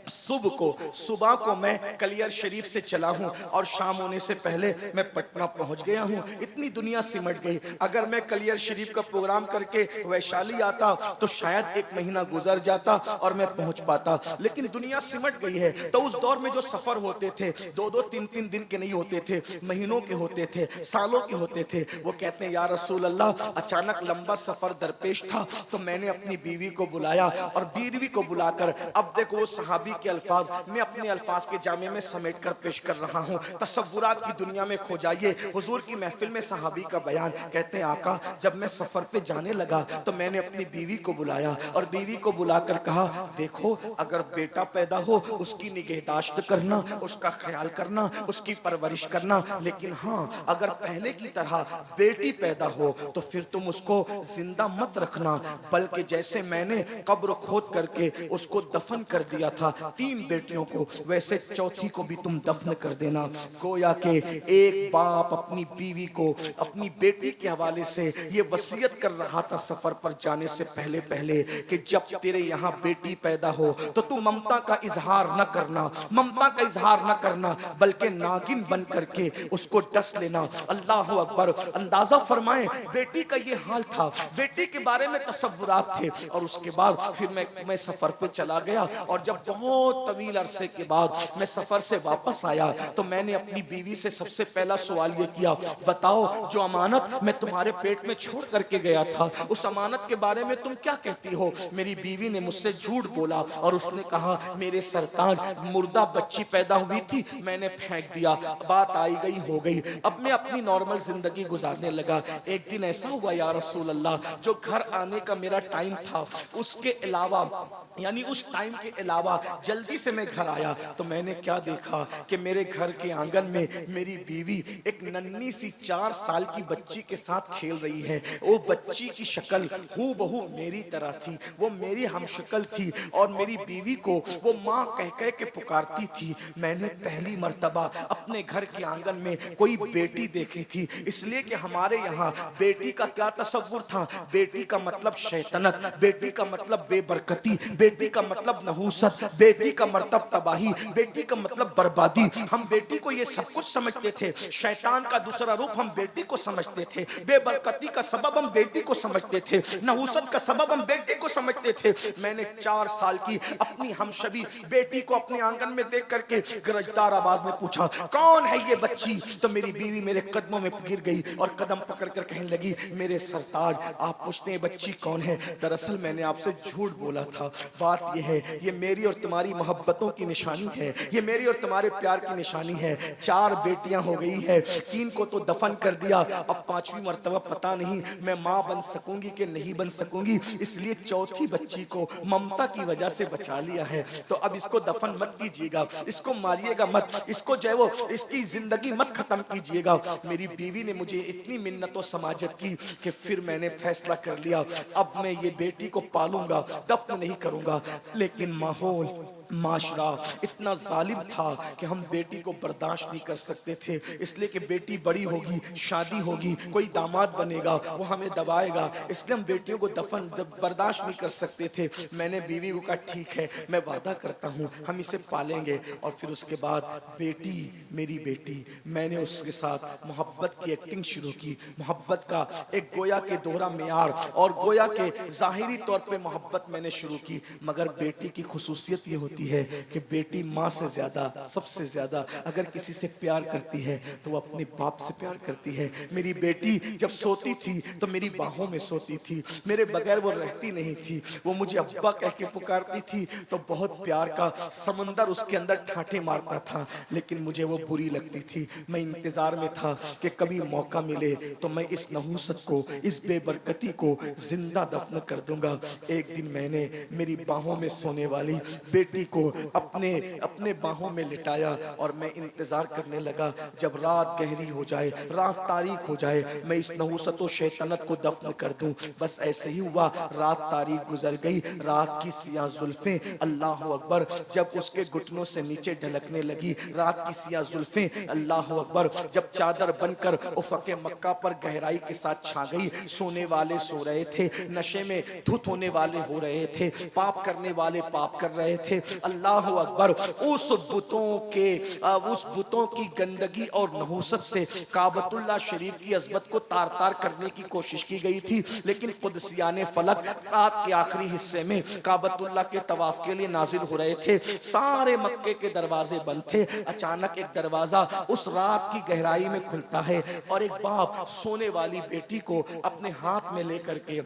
सुबह को मैं कलियर शरीफ से चला हूं और शाम होने से पहले मैं पटना पहुंच गया हूं। इतनी दुनिया सिमट गई। अगर मैं कलियर शरीफ का प्रोग्राम करके वैशाली आता तो शायद 1 महीना गुजर जाता और मैं पहुंच पाता, लेकिन दुनिया सिमट गई है। तो उस दौर में जो सफर होते थे 2-2 3-3 दिन के नहीं होते थे, महीनों के होते थे, सालों के होते थे। वो कहते हैं या रसूल अल्लाह अचानक लंबा सफर दरपेश था तो मैंने अपनी बीवी को बुलाया और बीवी को बुलाकर अब देखो वो सहाबी के अल्फाज मैं अपने अल्फाज के जामे में समेट कर पेश कर रहा हूँ। तसव्वुरात की दुनिया में खो जाइए। हुजूर की महफिल में सहाबी का बयान। कहते हैं आका जब मैं सफर पे जाने लगा तो मैंने अपनी बीवी को बुलाया और बीवी को बुलाकर कहा देखो अगर बेटा पैदा हो उसकी निगहदाश्त करना, उसका ख्याल करना, उसकी परवरिश करना, लेकिन हाँ अगर पहले की तरह बेटी पैदा हो तो फिर तुम उसको जिंदा मत रखना, बल्कि जैसे मैंने कब्र खोद करके उसको दफन कर दिया था 3 बेटियों को, वैसे चौथी को भी तुम दफन कर देना। गोया के एक बाप अपनी बीवी को अपनी बेटी के हवाले से ये वसीयत कर रहा था सफर पर जाने से पहले पहले कि जब तेरे यहाँ बेटी पैदा हो तो तू ममता का इजहार न करना, ममता का इजहार न करना, बल्कि नागिन बन करके उसको डस लेना। अल्लाह अकबर। अंदाजा फरमाए बेटी का ये हाल था, बेटी के बारे में तसव्वुरात थे। और उसके बाद फिर मैं सफर पे चला गया और जब बहुत तवील अरसे के बाद मैं सफर से वापस आया तो मैंने अपनी बीवी से सबसे पहला सवाल ये किया बताओ जो अमानत मैं तुम्हारे पेट में छोड़ करके गया था उस अमानत के बारे में तुम क्या कहती हो। मेरी बीवी ने मुझसे झूठ बोला और उसने कहा मेरे सरताज मुर्दा बच्ची पैदा हुई थी, मैंने फेंक दिया, बात आई गई हो गई, अब मैं अपनी नॉर्मल जिंदगी गुजारने लगा। एक दिन ऐसा हुआ या रसूल अल्लाह जो घर आने का मेरा टाइम था उसके अलावा यानी उस टाइम के अलावा जल्दी से मैं घर आया तो मैंने क्या देखा कि मेरे घर के आंगन में मेरी बीवी एक नन्ही सी 4 साल की बच्ची के साथ खेल रही है। वो बच्ची की शक्ल हूबहू मेरी तरह थी, वो मेरी हमशक्ल थी और मेरी बीवी को वो माँ कह कह के पुकारती थी। मैंने पहली मर्तबा अपने घर के आंगन में कोई बेटी देखी थी, इसलिए कि हमारे यहाँ बेटी का क्या तस्वुर था, बेटी का मतलब शैतानत, बेटी का मतलब बेबरकती, बेटी का मतलब नहूसत, बेटी का मतलब तबाही, बेटी का मतलब बर्बादी। हम बेटी को ये सब कुछ समझते थे, शैतान का दूसरा रूप हम बेटी को समझते थे, बेबरकती का सबब हम बेटी को समझते थे, नहूसत का सबब हम बेटी को समझते थे। मैंने 4 साल की अपनी हमशबी बेटी को अपने आंगन में देख करके गरजदार आवाज में पूछा कौन है ये बच्ची। तो मेरी बीवी मेरे कदमों में गिर गई और कदम पकड़कर कहने लगी मेरे सरताज आप पूछते हैं बच्ची कौन है, दरअसल मैंने आपसे झूठ बोला था। बात यह है ये मेरी और तुम्हारी मोहब्बतों की निशानी है, ये मेरी और तुम्हारे प्यार की निशानी है। 4 बेटियां हो गई है, 3 को तो दफन कर दिया, अब 5वीं मर्तबा पता नहीं मैं माँ बन सकूंगी कि नहीं बन सकूंगी, इसलिए चौथी बच्ची को ममता की वजह से बचा लिया है। तो अब इसको दफन मत कीजिएगा, इसको मारिएगा मत, इसको जो है वो इसकी जिंदगी मत खत्म कीजिएगा। मेरी बीवी ने मुझे इतनी मिन्नत और समाजत की कि फिर मैंने फैसला कर लिया अब मैं ये बेटी को पालूंगा, दफन नहीं करूंगा। लेकिन माहौल माशरा इतना जालिम था कि हम बेटी को बर्दाश्त नहीं कर सकते थे, इसलिए कि बेटी बड़ी होगी, शादी होगी, कोई दामाद बनेगा, वो हमें दबाएगा, इसलिए हम बेटियों को दफन बर्दाश्त नहीं कर सकते थे। मैंने बीवी को कहा ठीक है, मैं वादा करता हूँ हम इसे पालेंगे। और फिर उसके बाद बेटी, मेरी बेटी, मैंने उसके साथ मोहब्बत की एक्टिंग शुरू की, मोहब्बत का एक गोया के दोहरा मेयार और गोया के जाहिरी तौर पे मोहब्बत मैंने शुरू की। मगर बेटी की खुसूसियत ये होती है कि बेटी माँ से ज्यादा, सबसे ज्यादा अगर किसी से प्यार करती है तो वो अपने बाप से प्यार करती है। मेरी बेटी जब सोती थी तो मेरी बाहों में सोती थी, मेरे बगैर वो रहती नहीं थी, वो मुझे अब्बा कह के पुकारती थी तो बहुत प्यार का समंदर उसके अंदर ठाठे मारता था, लेकिन मुझे वो बुरी लगती थी। मैं इंतजार में था कि कभी मौका मिले तो मैं इस नहूसत को, इस बेबरकती को जिंदा दफन कर दूंगा। एक दिन मैंने मेरी बाहों में सोने वाली बेटी को अपने बाहों में लिटाया और मैं इंतजार करने लगा जब रात गहरी हो जाए, रात तारीक हो जाए, मैं इस नहूसत व शैतानत को दफन कर दूं। बस ऐसे ही हुआ, रात तारीक गुजर गई, रात की सियाह जुल्फें, अल्लाह अकबर, जब उसके घुटनों से नीचे ढलकने लगी, रात की सियाह जुल्फें, अल्लाह अकबर, जब चादर बनकर उफ़क़े मक्का पर गहराई के साथ छा गई। सोने वाले सो रहे थे, नशे में धुत होने वाले हो रहे थे, पाप करने वाले पाप कर रहे थे। अल्लाह अकबर, उस बुतों की गंदगी और नहूसत से काबतुल्लाह शरीफ की अज़मत को तार तार करने की कोशिश की गई थी, लेकिन कुदसियाने फलक रात के आखिरी हिस्से में काबतुल्लाह के तवाफ के लिए नाजिल हो रहे थे। सारे मक्के के दरवाजे बंद थे। अचानक एक दरवाजा उस रात की गहराई में खुलता है और एक बाप सोने वाली बेटी को अपने हाथ में लेकर के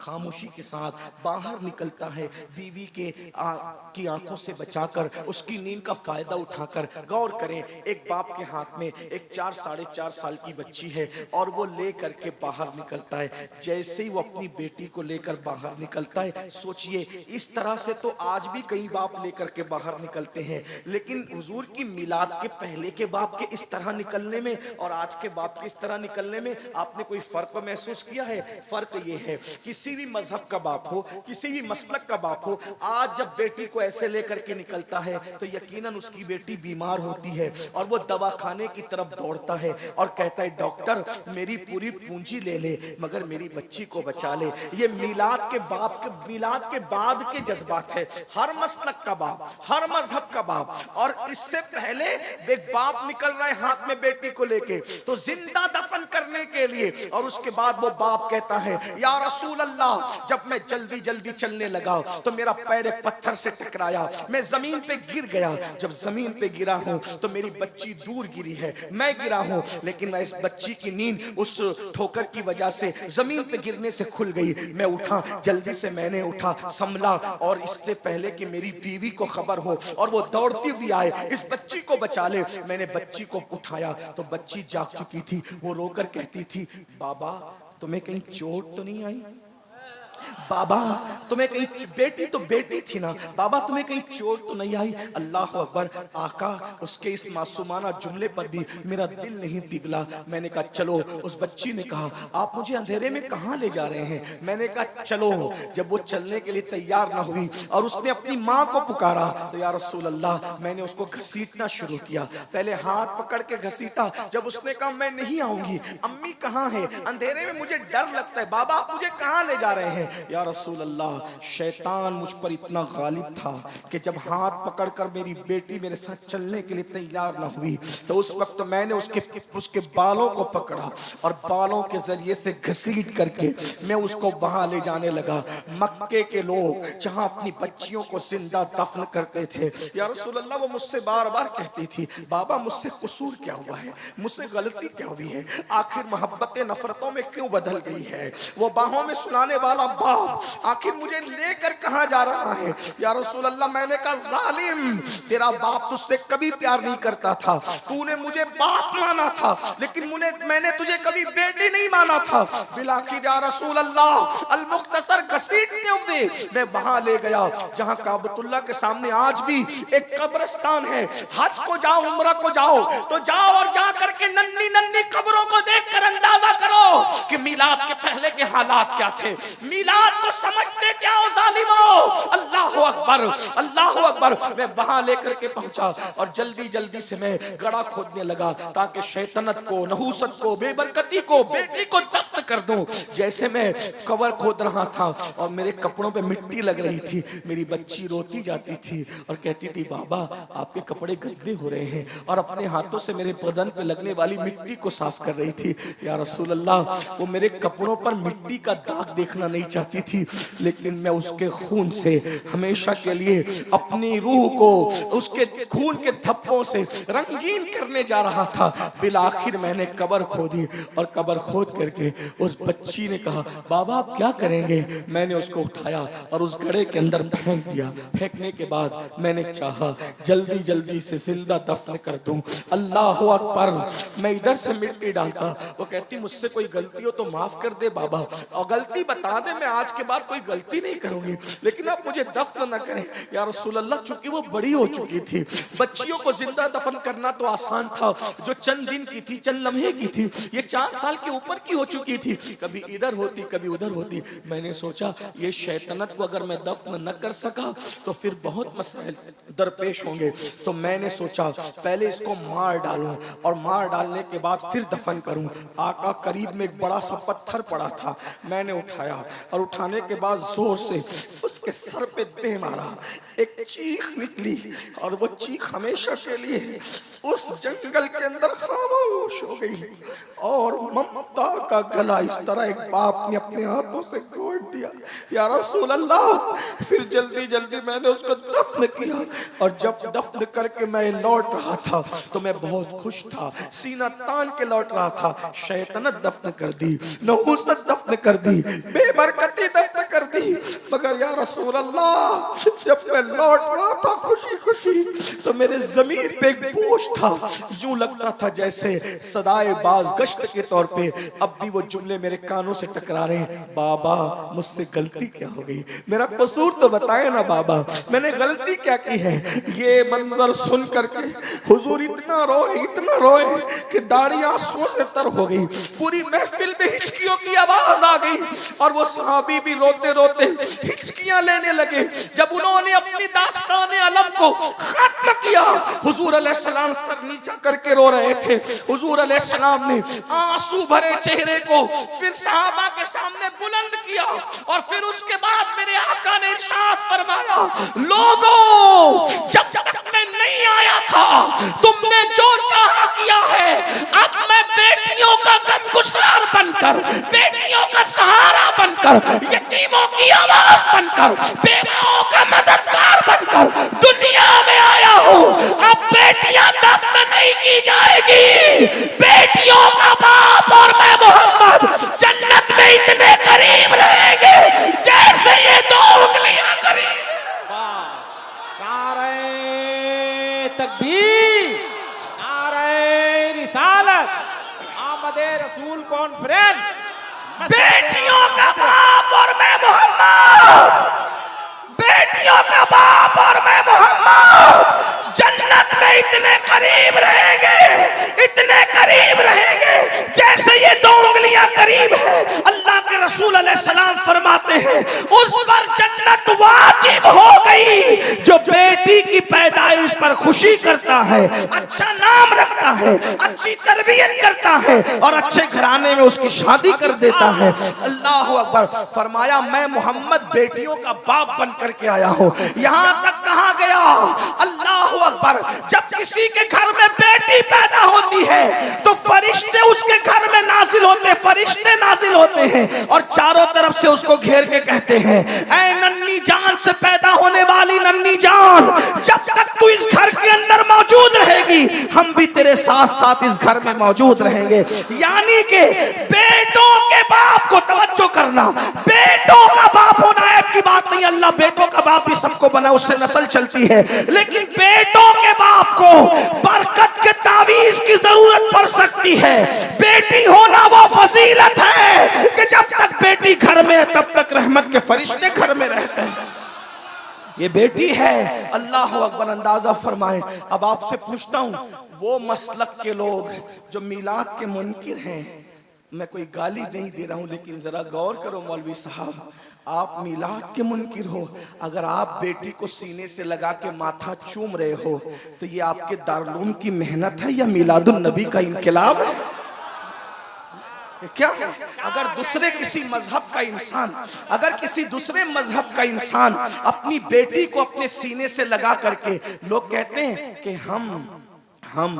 खामोशी के साथ बाहर निकलता है, बीवी की आंखों से बचाकर, उसकी नींद का फायदा उठाकर। गौर करें, एक बाप के हाथ में एक 4 साढ़े 4 साल की बच्ची है और वो लेकर के बाहर निकलता है। जैसे ही वो अपनी बेटी को लेकर बाहर निकलता है, सोचिए इस तरह से तो आज भी कई बाप लेकर के बाहर निकलते हैं, लेकिन हुजूर की मिलाद के पहले के बाप के इस तरह निकलने में और आज के बाप के इस तरह निकलने में आपने कोई फर्क महसूस किया है? फर्क ये है, किसी भी मजहब का बाप हो, किसी भी मसलक का बाप हो, आज जब बेटी को ऐसे लेकर के निकलता है तो यकीनन उसकी बेटी बीमार होती है और वो दवाखाने की तरफ दौड़ता है और कहता है डॉक्टर मेरी पूरी पूंजी ले ले मगर मेरी बच्ची को बचा ले। ये मिलाद के बाप के, मिलाद के बाद के जज्बात है। हर मसलक का बाप, हर मजहब का बाप, और इससे पहले एक बाप निकल रहा है हाथ में बेटी को लेके तो जिंदा दफन करने के लिए, और उसके बाद वो बाप कहता है या रसूल अल्लाह, जब मैं जल्दी जल्दी चलने लगा तो मेरा पैर एक पत्थर से टकराया, मैं जमीन पे गिर गया। जब जमीन पे गिरा हूं तो मेरी बच्ची दूर गिरी है, मैं गिरा हूं, लेकिन मैं इस बच्ची की नींद उस ठोकर की वजह से जमीन पे गिरने से खुल गई। मैं उठा, जल्दी से मैंने उठा, संभला, और इससे पहले कि मेरी बीवी को खबर हो और वो दौड़ती हुई आए इस बच्ची को बचा ले, मैंने बच्ची को उठाया तो बच्ची जाग चुकी थी। वो रोकर कहती थी बाबा तुम्हें कहीं चोट तो नहीं आई? बाबा तुम्हें कहीं, बेटी तो बेटी थी ना, बाबा तुम्हें कहीं चोट तो नहीं आई? अल्लाह अकबर, आका उसके इस मासूमाना जुमले पर भी मेरा दिल नहीं पिघला। मैंने कहा चलो। उस बच्ची ने कहा आप मुझे अंधेरे में कहां ले जा रहे हैं? मैंने कहा चलो। जब वो चलने के लिए तैयार ना हुई और उसने अपनी माँ को पुकारा तो या रसूल अल्लाह, मैंने उसको घसीटना शुरू किया। पहले हाथ पकड़ के घसीटा, जब उसने कहा मैं नहीं आऊंगी, अम्मी कहाँ है, अंधेरे में मुझे डर लगता है, बाबा आप मुझे कहाँ ले जा रहे हैं? या रसूल अल्लाह, शैतान मुझ पर इतना गालिब था कि जब हाथ पकड़कर मेरी बेटी मेरे साथ चलने के लिए तैयार ना हुई तो उस वक्त मैंने उसके बालों को पकड़ा और बालों के जरिए से घसीट करके मैं उसको वहां ले जाने लगा। मक्के के लोग जहां अपनी बच्चियों को जिंदा दफन करते थे, या रसूल अल्लाह, वो मुझसे बार बार कहती थी बाबा मुझसे कसूर क्या हुआ है, मुझसे गलती क्या हुई है, आखिर मोहब्बतें नफरतों में क्यों बदल गई है? वो बाहों में सुनाने वाला बाप आखिर मुझे लेकर कहां जा रहा है? या रसूल अल्लाह, मैंने कहा जालिम, तेरा बाप तुझसे कभी प्यार नहीं करता था, तूने मुझे बाप माना था लेकिन मैंने तुझे कभी बेटी नहीं माना था। बिलाखिर या रसूल अल्लाह, अल मुख्तसर घसीटते हुए मैं वहां ले गया जहां काबतुल्लाह के सामने आज भी एक कब्रिस्तान है। हज को जाओ, उम्रा को जाओ तो जाओ और जा करके नन्ही नन्ही कब्रों को देखकर अंदाजा करो कि मीलाद के पहले के हालात क्या थे, मीलाद को समझते क्या हो जालिमो। अल्लाह अकबर, अल्लाह अकबर। मैं वहां लेकर के पहुंचा और जल्दी जल्दी से मैं गड़ा खोदने लगा ताकि शैतानत को, नहूसत को, बेबरकती को, बेटी को दफन कर दूं। जैसे मैं कवर खोद रहा था और मेरे कपड़ों पे मिट्टी लग रही थी, मेरी बच्ची रोती जाती थी और कहती थी बाबा आपके कपड़े गंदे हो रहे हैं, और अपने हाथों से मेरे बदन पे लगने वाली मिट्टी को साफ कर रही थी। या रसूल अल्लाह, वो मेरे कपड़ों पर मिट्टी का दाग देखना नहीं चाहती थी, लेकिन मैं उसके खून से हमेशा के लिए अपनी रूह को उसके खून के धब्बों से रंगीन करने जा रहा था। बिल आखिर मैंने कब्र खोदी और कब्र खोद करके उस बच्ची ने कहा बाबा आप क्या करेंगे। मैंने उसको उठाया और उस गड्ढे के अंदर फेंक दिया। फेंकने के बाद मैंने चाहा जल्दी जल्दी से जिंदा दफन कर दूं। अल्लाह अकबर। मैं इधर से मिट्टी डालता, वो कहती मुझसे कोई गलती हो तो माफ कर दे बाबा, और गलती बता दे, मैं आज के बाद कोई गलती नहीं करूंगी, लेकिन आप मुझे दफन न करें या रसूल अल्लाह। चूंकि वो बड़ी हो चुकी थी, बच्चियों को जिंदा दफन करना तो आसान था, जो चंद दिन की थी, चंद लम्हे की थी, ये 4 साल के ऊपर की हो चुकी थी, कभी इधर होती कभी उधर होती। मैंने सोचा ये शैतानत को अगर मैं दफन न कर सका तो फिर बहुत मसाइल दरपेश होंगे। तो मैंने सोचा पहले इसको मार डालूं और मार डालने के बाद फिर दफन करूं। आका करीब में एक बड़ा सा पत्थर पड़ा था, मैंने उठाया और उठाने के बाद जोर से उसके सर पे दे मारा। एक चीख निकली और वो चीख हमेशा के लिए उस जंगल के अंदर खामोश हो गई। और ममता का गला इस तरह एक बाप ने अपने हाथों से घोट दिया। या रसूल अल्लाह, फिर जल्दी जल्दी मैंने उसको दफन किया, और जब दफन करके मैं लौट रहा था तो मैं बहुत खुश था, सीना तान के लौट रहा था। शैतानत दफन कर दी, नहूसत दफन कर दी, बेबरकती दफन कर दी। मगर या रसूल अल्लाह, जब मैं लौट रहा था खुशी खुशी, तो मेरे ज़मीर पे एक बोझ था। यूं लगता था जैसे सदाए बाज गश्त के तौर पे अब भी वो जुमले मेरे कानों से टकरा रहे हैं, बाबा मुझसे गलती क्या हो गई, मेरा कसूर तो बताए ना बाबा, मैंने गलती क्या की है। ये मंजर सुन करके हुजूर इतना रोए कि दाढ़ी आंसुओं से तर हो गई। पूरी महफिल में हिचकियों की आवाज आ गई और वो सहाबी भी रोते रोते हिचकियां लेने लगे। जब उन्होंने अपनी दास्तान अलम को खत्म किया, हुजूर अलैहिस्सलाम सर नीचा करके रो रहे थे। हुजूर अलैहिस्सलाम ने आंसू भरे चेहरे को फिर सहाबा के सामने बुलंद किया और फिर उसके बाद मेरे आका ने इरशाद फरमाया, लोगों जब तक मैं नहीं आया था तुमने जो चाहा किया है, अब मैं बेटियों का गमगुसार बनकर, बेटियों का सहारा बनकर, यतीमों की आवाज बनकर, बेवाओं का मददगार बनकर दुनिया में आया हूँ। अब बेटियां दफन नहीं की जाएगी, बेटियों का बाप और मैं मोहम्मद जन्नत में इतने करीब रहेंगे जैसे ये 2 उंगलियां करीब। नारे तकबीर, नारे रिसालत, आमदे रसूल कॉन्फ्रेंस। बेटियों का बाप और मैं मोहम्मद, बेटियों का बाप और मैं मोहम्मद जन्नत में इतने करीब रहेंगे, इतने करीब रहेंगे जैसे ये 2 उंगलियां करीब है। अल्लाह के रसूल अलैहिस्सलाम फरमाते हैं उस पर जन्नत वाजिब हो गई जो बेटी की पैदाइश पर खुशी करता है, अच्छा नाम रखता है, अच्छी तरबियत करता है और अच्छे घराने में उसकी शादी कर देता है। अल्लाह अकबर। फरमाया मैं मोहम्मद बेटियों का बाप बन करके आया हूँ। यहाँ तक कहा गया, अल्लाह अकबर, जब किसी के घर में बेटी पैदा होती है तो फरिश्ते उसके घर में नाजिल होते, फरिश्ते नाजिल होते हैं और चारों तरफ से उसको घेर के कहते हैं, ऐ नन्ही जान से पैदा होने वाली नन्ही जान, जब तक तू इस घर के अंदर मौजूद रहेगी हम भी तेरे साथ साथ इस घर में मौजूद रहेंगे। यानी कि बेटों के बाप को तवज्जो करना, बेटों का बाप होना ऐब की बात नहीं, अल्लाह बेटों का बाप भी सबको बना, उससे नस्ल चलती है, लेकिन बेटों के बाप को बरकत के तावीज की जरूरत पड़ सकती है। बेटी होना वो फजीलत है कि जब तक बेटी घर में है तब तक रहमत के फरिश्ते घर में रहते हैं। ये बेटी है। अल्लाह अकबर। अंदाजा फरमाए। अब आपसे पूछता हूं, वो मसलक के लोग जो मीलाद के मुनकिर हैं, मैं कोई गाली नहीं दे रहा हूं, लेकिन जरा गौर करो मौलवी साहब, आप मिलाद के मुनकिर हो। अगर आप बेटी को सीने से लगा के माथा चूम रहे हो तो ये आपके दारुल की मेहनत है या मिलादुन नबी का इनकलाब है? क्या है? अगर दूसरे किसी मजहब का इंसान, अगर किसी दूसरे मजहब का इंसान अपनी बेटी को अपने सीने से लगा करके, लोग कहते हैं कि हम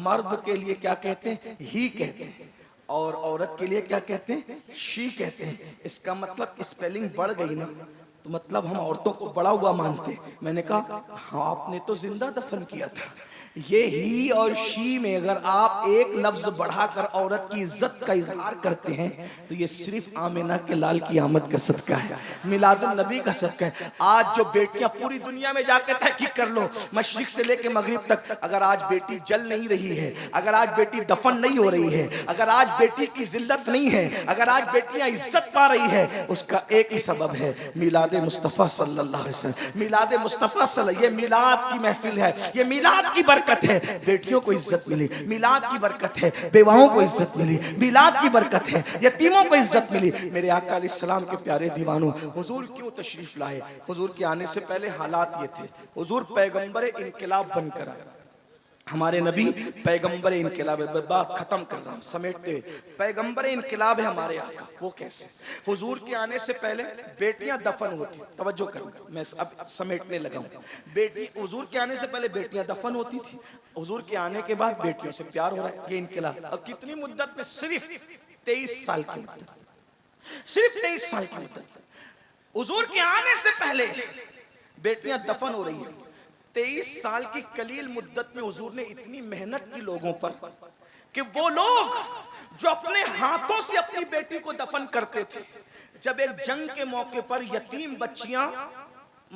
मर्द के लिए क्या कहते हैं? ही कहते हैं, और औरत के लिए क्या कहते हैं? शी कहते हैं। इसका मतलब स्पेलिंग बढ़ गई ना, तो मतलब हम औरतों को बड़ा हुआ मानते। मैंने कहा हाँ, आपने तो जिंदा दफन किया था। ये ही और शी में अगर आप एक लफ्ज बढ़ाकर औरत की इज्जत का इजहार करते हैं तो ये सिर्फ आमिना के लाल की आमद का सदका है, मिलादुन नबी का सदका है। आज जो बेटियां पूरी दुनिया में जाकर तहकीक कर लो, मशरिक से लेकर मगरिब तक, अगर आज बेटी जल नहीं रही है, अगर आज बेटी दफन नहीं हो रही है, अगर आज बेटी की जिल्लत नहीं है, अगर आज बेटियां इज्जत पा रही है, उसका एक ही सबब है, मिलाद मुस्तफ़ा सल्लल्लाहु अलैहि वसल्लम। मिलाद मुस्तफ़ा सल्लल्लाहु, ये मिलाद की महफिल है, ये मिलाद की बरकत है। बेटियों को इज्जत मिली, मिलाद की बरकत है। बेवाओं को इज्जत मिली, मिलाद की बरकत है। यतीमों को इज्जत मिली। मेरे आका अलैहिस्सलाम के प्यारे दीवानों, हुजूर क्यों तशरीफ लाए? हुजूर के आने से पहले हालात ये थे, हुजूर पैगंबर इनकलाब बनकर आए। हमारे नबी पैगंबर इनकलाब, बात खत्म कर रहा हूं समेटते, पैगंबर इनकलाब है हमारे आका। वो कैसे? हुजूर के आने से पहले बेटियां दफन होती, तवज्जो करना, मैं अब समेटने लगा हूं। बेटी, हुजूर के आने से पहले बेटियां दफन होती थी, हुजूर के आने के बाद बेटियों से प्यार हो रहा है, ये इनकलाब। अब कितनी मुद्दत में? सिर्फ 23 साल की मुद्दत, सिर्फ 23 साल की मुद्दत। हुजूर के आने से पहले बेटियां दफन हो रही है। 23 साल की कलील मुद्दत में हुजूर ने इतनी मेहनत की लोगों पर कि वो लोग जो अपने हाथों से अपनी बेटी को दफन करते थे, जब एक जंग के मौके पर यतीम बच्चियां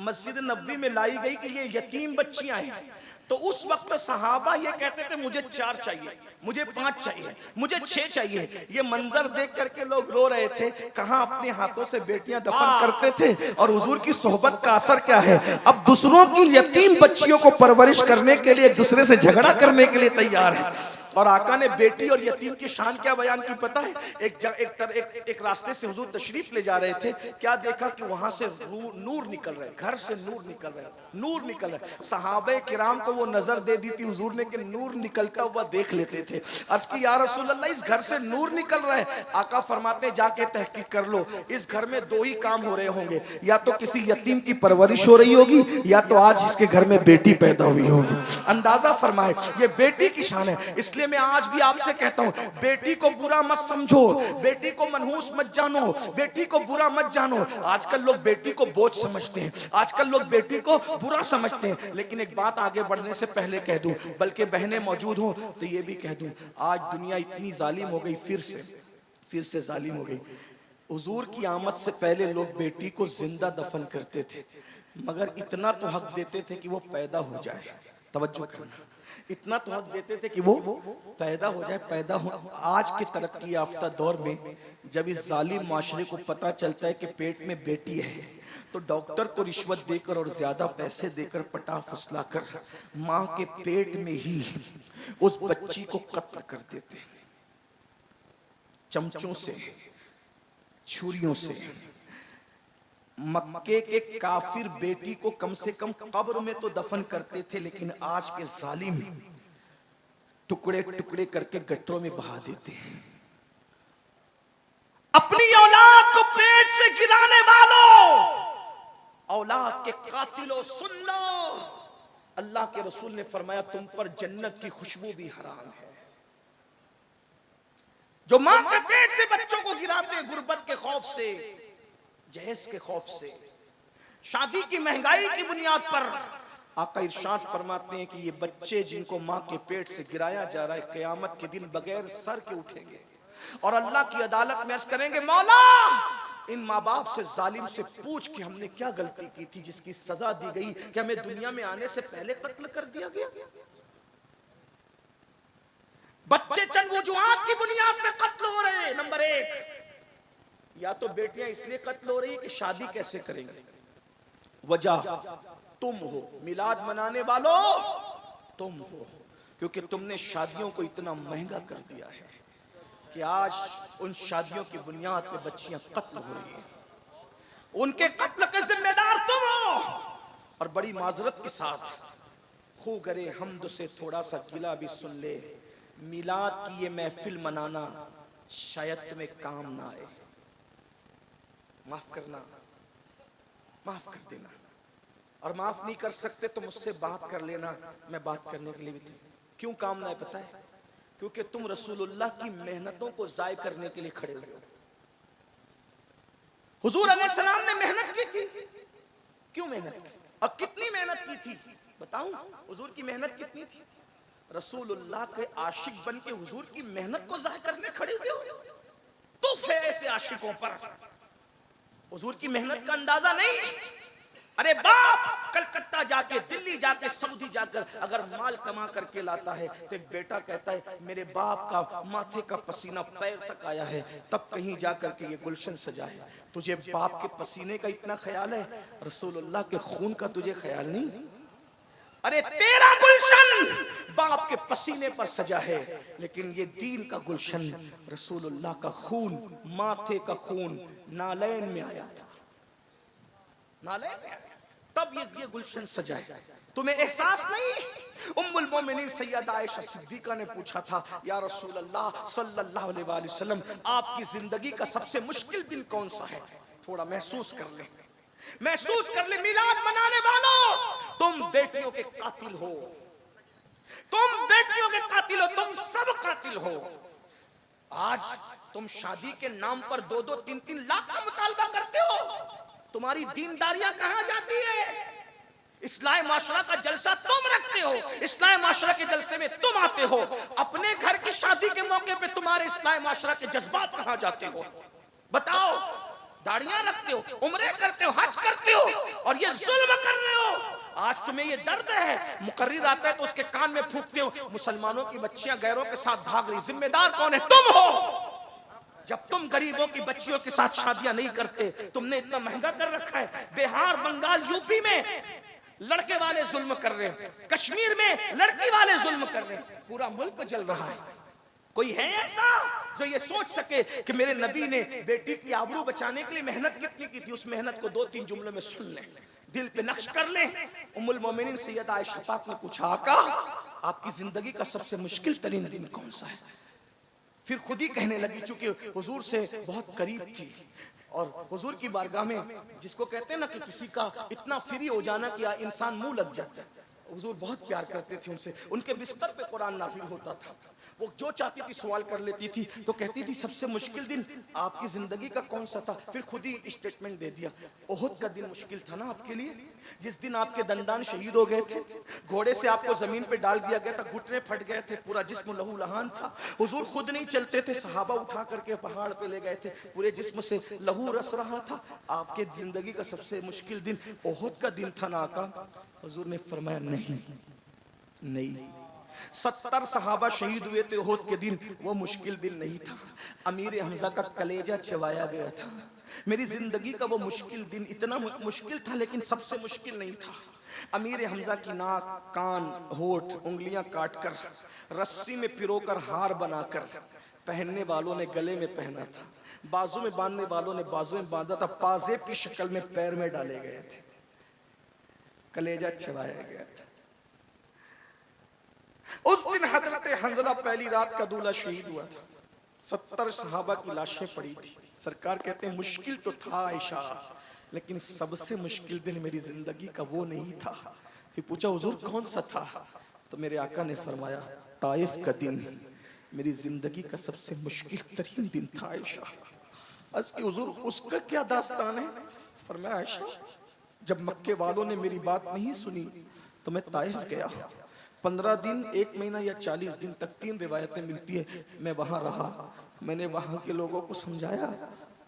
मस्जिद नबवी में लाई गई कि ये यतीम बच्चियां हैं, तो उस वक्त सहाबा ये कहते थे मुझे 4 चाहिए, मुझे 5 चाहिए, मुझे 6 चाहिए। ये मंजर देख करके लोग रो रहे थे। कहां अपने हाथों से बेटियां दफन करते थे और हुजूर की सोहबत का असर क्या है? अब दूसरों की यतीम बच्चियों को परवरिश करने के लिए, एक दूसरे से झगड़ा करने के लिए तैयार है। और आका ने बेटी और यतीम की शान क्या बयान की पता है? एक रास्ते से हुजूर तशरीफ ले जा रहे थे, क्या देखा कि वहां से नूर निकल रहे, घर से नूर निकल रहे, नूर निकल रहे। सहाबे किराम को वो नजर दे दी थी हुजूर ने कि नूर निकलता हुआ देख लेते थे। अर्ज़ की या रसूल अल्लाह, इस घर से नूर निकल रहा है। आका फरमाते जाके तहकीक कर लो, इस घर में 2 ही काम हो रहे होंगे, या तो किसी यतीम की परवरिश हो रही होगी, या तो आज इसके घर में बेटी पैदा हुई होगी। अंदाजा फरमाए, ये बेटी की शान है। इसलिए मैं आज भी आपसे कहता हूं, बेटी को बुरा मत समझो, बेटी को मनहूस मत जानो, बेटी को बुरा मत जानो। आजकल लोग बेटी को बोझ समझते हैं, आजकल लोग बेटी को बुरा समझते हैं। लेकिन एक बात आगे बढ़ने से पहले कह दूं, बल्कि बहनें मौजूद हो तो ये भी कह दूं, आज दुनिया इतनी जालिम हो गई, फिर से जालिम हो गई। हुजूर की आमद से पहले लोग बेटी को जिंदा दफन करते थे, मगर इतना तो हक देते थे कि वो पैदा हो जाए। तवज्जो करना, इतना तो हक देते थे कि वो पैदा हो जाए, पैदा हो। आज के तरक्की याफ्ता दौर में जब इस जालिम माशरे को पता चलता है कि पेट में बेटी है, तो डॉक्टर को रिश्वत देकर और ज्यादा पैसे देकर पटा फुसला कर मां के पेट में ही उस बच्ची को कत्ल कर देते, चमचों से, छुरियों से। मक्के के काफिर बेटी को कम से कम कब्र में तो दफन करते थे, लेकिन आज के जालिम टुकड़े टुकड़े करके गट्टरों में बहा देते हैं। अपनी औलाद को पेट से गिराने वालों, औलाद के कातिलों, सुन लो, अल्लाह के रसूल ने फरमाया तुम पर जन्नत की खुशबू भी हराम है। जो मां के पेट से बच्चों को गिराते हैं गुर्बत के खौफ से, जहेज के खौफ से, शादी की महंगाई की बुनियाद पर, आका इरशाद फरमाते हैं कि ये बच्चे जिनको मां के पेट से गिराया जा रहा है, क़यामत के दिन बगैर सर के उठेंगे और अल्लाह की अदालत में अर्ज़ करेंगे, मौला इन माँ बाप से, जालिम से पूछ कि हमने क्या गलती की थी जिसकी सजा दी गई कि हमें दुनिया में आने से पहले कत्ल कर दिया गया। बच्चे चंद वजूहात की बुनियाद पे कत्ल हो रहे हैं। नंबर 1, या तो बेटियां इसलिए कत्ल हो रही है कि शादी कैसे करेंगे, वजह तुम हो, मिलाद मनाने वालों तुम हो, क्योंकि तुमने शादियों को इतना महंगा कर दिया है। कि आज उन शादियों की बुनियाद पे बच्चियां कत्ल हो रही हैं, उनके कत्ल के जिम्मेदार तुम हो। और बड़ी माजरत के साथ खो करे हमद से थोड़ा सा गिला भी सुन ले, मिलाद की ये महफिल मनाना शायद तुम्हें काम ना आए। माफ करना, माफ कर देना, और माफ नहीं कर सकते तो मुझसे बात कर लेना, मैं बात करने के लिए भी थी। क्यों काम ना है पता है? क्योंकि तुम रसूलुल्लाह की मेहनतों को जाय करने के लिए खड़े हुए हो। हुजूर अलैहिस्सलाम ने मेहनत की थी, क्यों मेहनत की और कितनी मेहनत की थी बताऊं? हुजूर की मेहनत कितनी थी? रसूलुल्लाह के आशिक बन के हुजूर की मेहनत को जाय करने खड़े हुए हो। तो फिर ऐसे आशिकों पर हुजूर की मेहनत का अंदाजा नहीं। अरे बाप कलकत्ता जाके, दिल्ली जाके, सऊदी जाकर अगर माल कमा करके लाता है तो एक बेटा कहता है मेरे बाप का माथे का पसीना पैर तक आया है, तब कहीं जाकर के ये गुलशन सजा है। तुझे बाप के पसीने का इतना ख्याल है, रसूलुल्लाह के खून का तुझे ख्याल नहीं? अरे तेरा गुलशन बाप के पसीने पर सजा है, लेकिन ये दीन का गुलशन रसूलुल्लाह का खून, माथे का खून नालैन में आया था, नालैन में आया, तब ये गुलशन सजा है। तुम्हें एहसास नहीं? उम्मुल मोमिनीन सैयदा आयशा सिद्दीका ने पूछा था, या रसूल अल्लाह सल्लल्लाहु अलैहि वसल्लम, आपकी जिंदगी का सबसे मुश्किल दिन कौन सा है? थोड़ा महसूस कर ले, महसूस कर ले। मिलाद मनाने वालों, तुम बेटियों के कातिल हो, तुम बेटियों के कातिल हो, तुम सब कातिल हो। आज तुम शादी के नाम पर 2-2, 3-3 लाख का मुतालबा करते हो। तुम्हारी दीनदारियां कहां जाती है? इस्लाही माशरा का जलसा तुम रखते हो, इस्लाही माशरा के जलसे में तुम आते हो, अपने घर की शादी के मौके पे तुम्हारे इस्लाही माशरा के जज्बात कहां जाते हो? बताओ। दाढ़ियां रखते हो, उम्रे करते हो, हज करते हो, और ये जुल्म कर रहे हो। आज तुम्हें ये दर्द है, मुकर्रिर आता है तो उसके कान में फूंकते हो, मुसलमानों की बच्चियां गैरों के साथ भाग रही, जिम्मेदार कौन है? तुम हो। जब तुम गरीबों की बच्चियों के साथ शादियां नहीं करते, तुमने इतना महंगा कर रखा है। बिहार, बंगाल, यूपी में लड़के वाले जुल्म कर रहे हैं, कश्मीर में लड़की वाले जुल्म कर रहे हैं, पूरा मुल्क जल रहा है। कोई है ऐसा जो ये सोच सके कि मेरे नबी ने बेटी की आबरू बचाने के लिए मेहनत कितनी की थी? उस मेहनत को 2-3 जुमलों में सुन लें, दिल पे नक्श कर लें। उम्मुल मोमिनीन सैयदा आयशा पाक ने पूछा, आका आपकी जिंदगी का सबसे मुश्किल तरीन दिन कौन सा है? फिर खुद ही कहने लगी, चूंकि हुजूर से बहुत करीब थी और हुजूर की बारगाह में, जिसको कहते हैं ना कि किसी का इतना फ्री हो जाना कि इंसान मुंह लग जाता है, हुजूर बहुत प्यार करते थे उनसे। उनके बिस्तर पे कुरान नाज़िल होता था, वो जो चाहती थी सवाल कर लेती थी, तो कहती थी सबसे मुश्किल दिन आपकी जिंदगी का कौन सा था? फिर खुद ही स्टेटमेंट दे दिया, ओहद का दिन मुश्किल था ना आपके लिए, जिस दिन आपके दंदान शहीद हो गए थे, घोड़े से आपको जमीन पे डाल दिया गया था, घुटने फट गए थे, पूरा जिस्म लहू लहान था, हुजूर खुद नहीं चलते थे, सहाबा उठा करके पहाड़ पे ले गए थे, पूरे जिस्म से लहू रस रहा था। आपके जिंदगी का सबसे मुश्किल दिन ओहद का दिन था ना आका? हुजूर ने फरमाया नहीं नहीं, 70 सहाबा शहीद हुए थे ओहद के दिन, वो मुश्किल दिन नहीं था। अमीर हमजा का कलेजा चबाया गया था। मेरी जिंदगी का वो मुश्किल दिन इतना मुश्किल था, लेकिन सबसे मुश्किल नहीं था। अमीर हमजा की नाक, कान, होठ, उंगलियां काटकर रस्सी में पिरोकर हार बनाकर पहनने वालों ने गले में पहना था, बाजू में बांधने वालों ने बाजू में बांधा था, पाजेब की शक्ल में पैर में डाले गए थे, कलेजा चबाया गया था। उस दिन हजरत हंजला पहली रात का दूल्हा शहीद हुआ था, 70 सहाबा की लाशें पड़ी थी। सरकार कहते हैं मुश्किल तो था आयशा, लेकिन सबसे मुश्किल दिन मेरी जिंदगी का वो नहीं था। फिर पूछा हुजूर कौन सा था? तो मेरे आका ने फरमाया ताइफ का दिन मेरी जिंदगी का सबसे मुश्किल तरीन दिन था आयशा। आज की हुजूर उसका क्या दास्तान है? फरमाया आयशा जब मक्के वालों ने मेरी बात नहीं सुनी तो मैं ताइफ गया, 15 दिन, 1 महीना या 40 दिन तक, 3 रिवायतें मिलती है, मैं वहां रहा। मैंने वहां के लोगों को समझाया,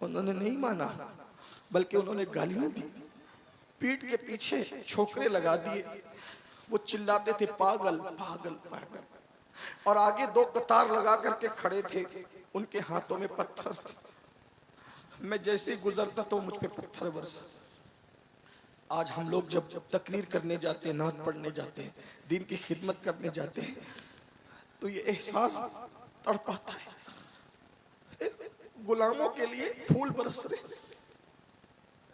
उन्होंने नहीं माना, बल्कि उन्होंने गालियां दी, पीठ के पीछे छोकरे लगा दिए, वो चिल्लाते थे पागल पागल पागल, और आगे 2 कतार लगा करके खड़े थे, उनके हाथों में पत्थर थे। मैं जैसे ही गुजरता तो मुझ पे पत्थर बरसा। आज हम लोग जब तकरीर करने जाते हैं, नात पढ़ने जाते हैं, दीन की खिदमत करने जाते हैं, तो ये एहसास तड़पाता है। गुलामों के लिए फूल बरस रहे,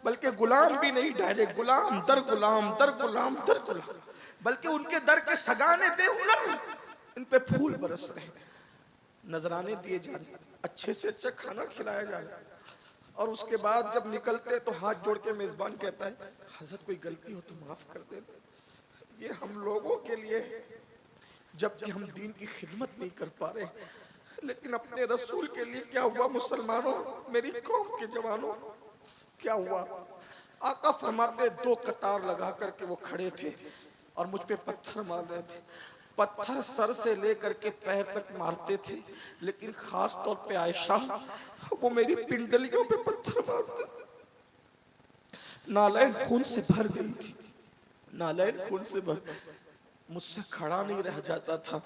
बल्कि गुलाम भी नहीं, डायरेक्ट गुलाम दर गुलाम दर गुलाम दर गुलाम, बल्कि उनके दर के सगाने बेहुनर इन पे फूल बरस रहे, नजराने दिए जा रहे, अच्छे से अच्छा खाना खिलाया जा रहा है। और उसके बाद जब निकलते तो हाथ जोड़ के मेजबान कहता है, हजरत कोई गलती हो तो माफ कर देना। ये हम लोगों के लिए, जबकि हम दीन की खिदमत नहीं कर पा रहे, लेकिन अपने रसूल के लिए क्या हुआ मुसलमानों, मेरी कौम के जवानों, क्या हुआ? आका फरमाते, दो कतार लगा करके वो खड़े थे और मुझ पे पत्थर मार रहे थे। पत्थर सर से लेकर के पैर तक मारते थे, लेकिन खास तौर पे आयशा, वो मेरी पिंडलियों पे पत्थर मारते थे। नालैन खून से भर गई थी, नालैन खून से भर, मुझसे खड़ा नहीं रह जाता था,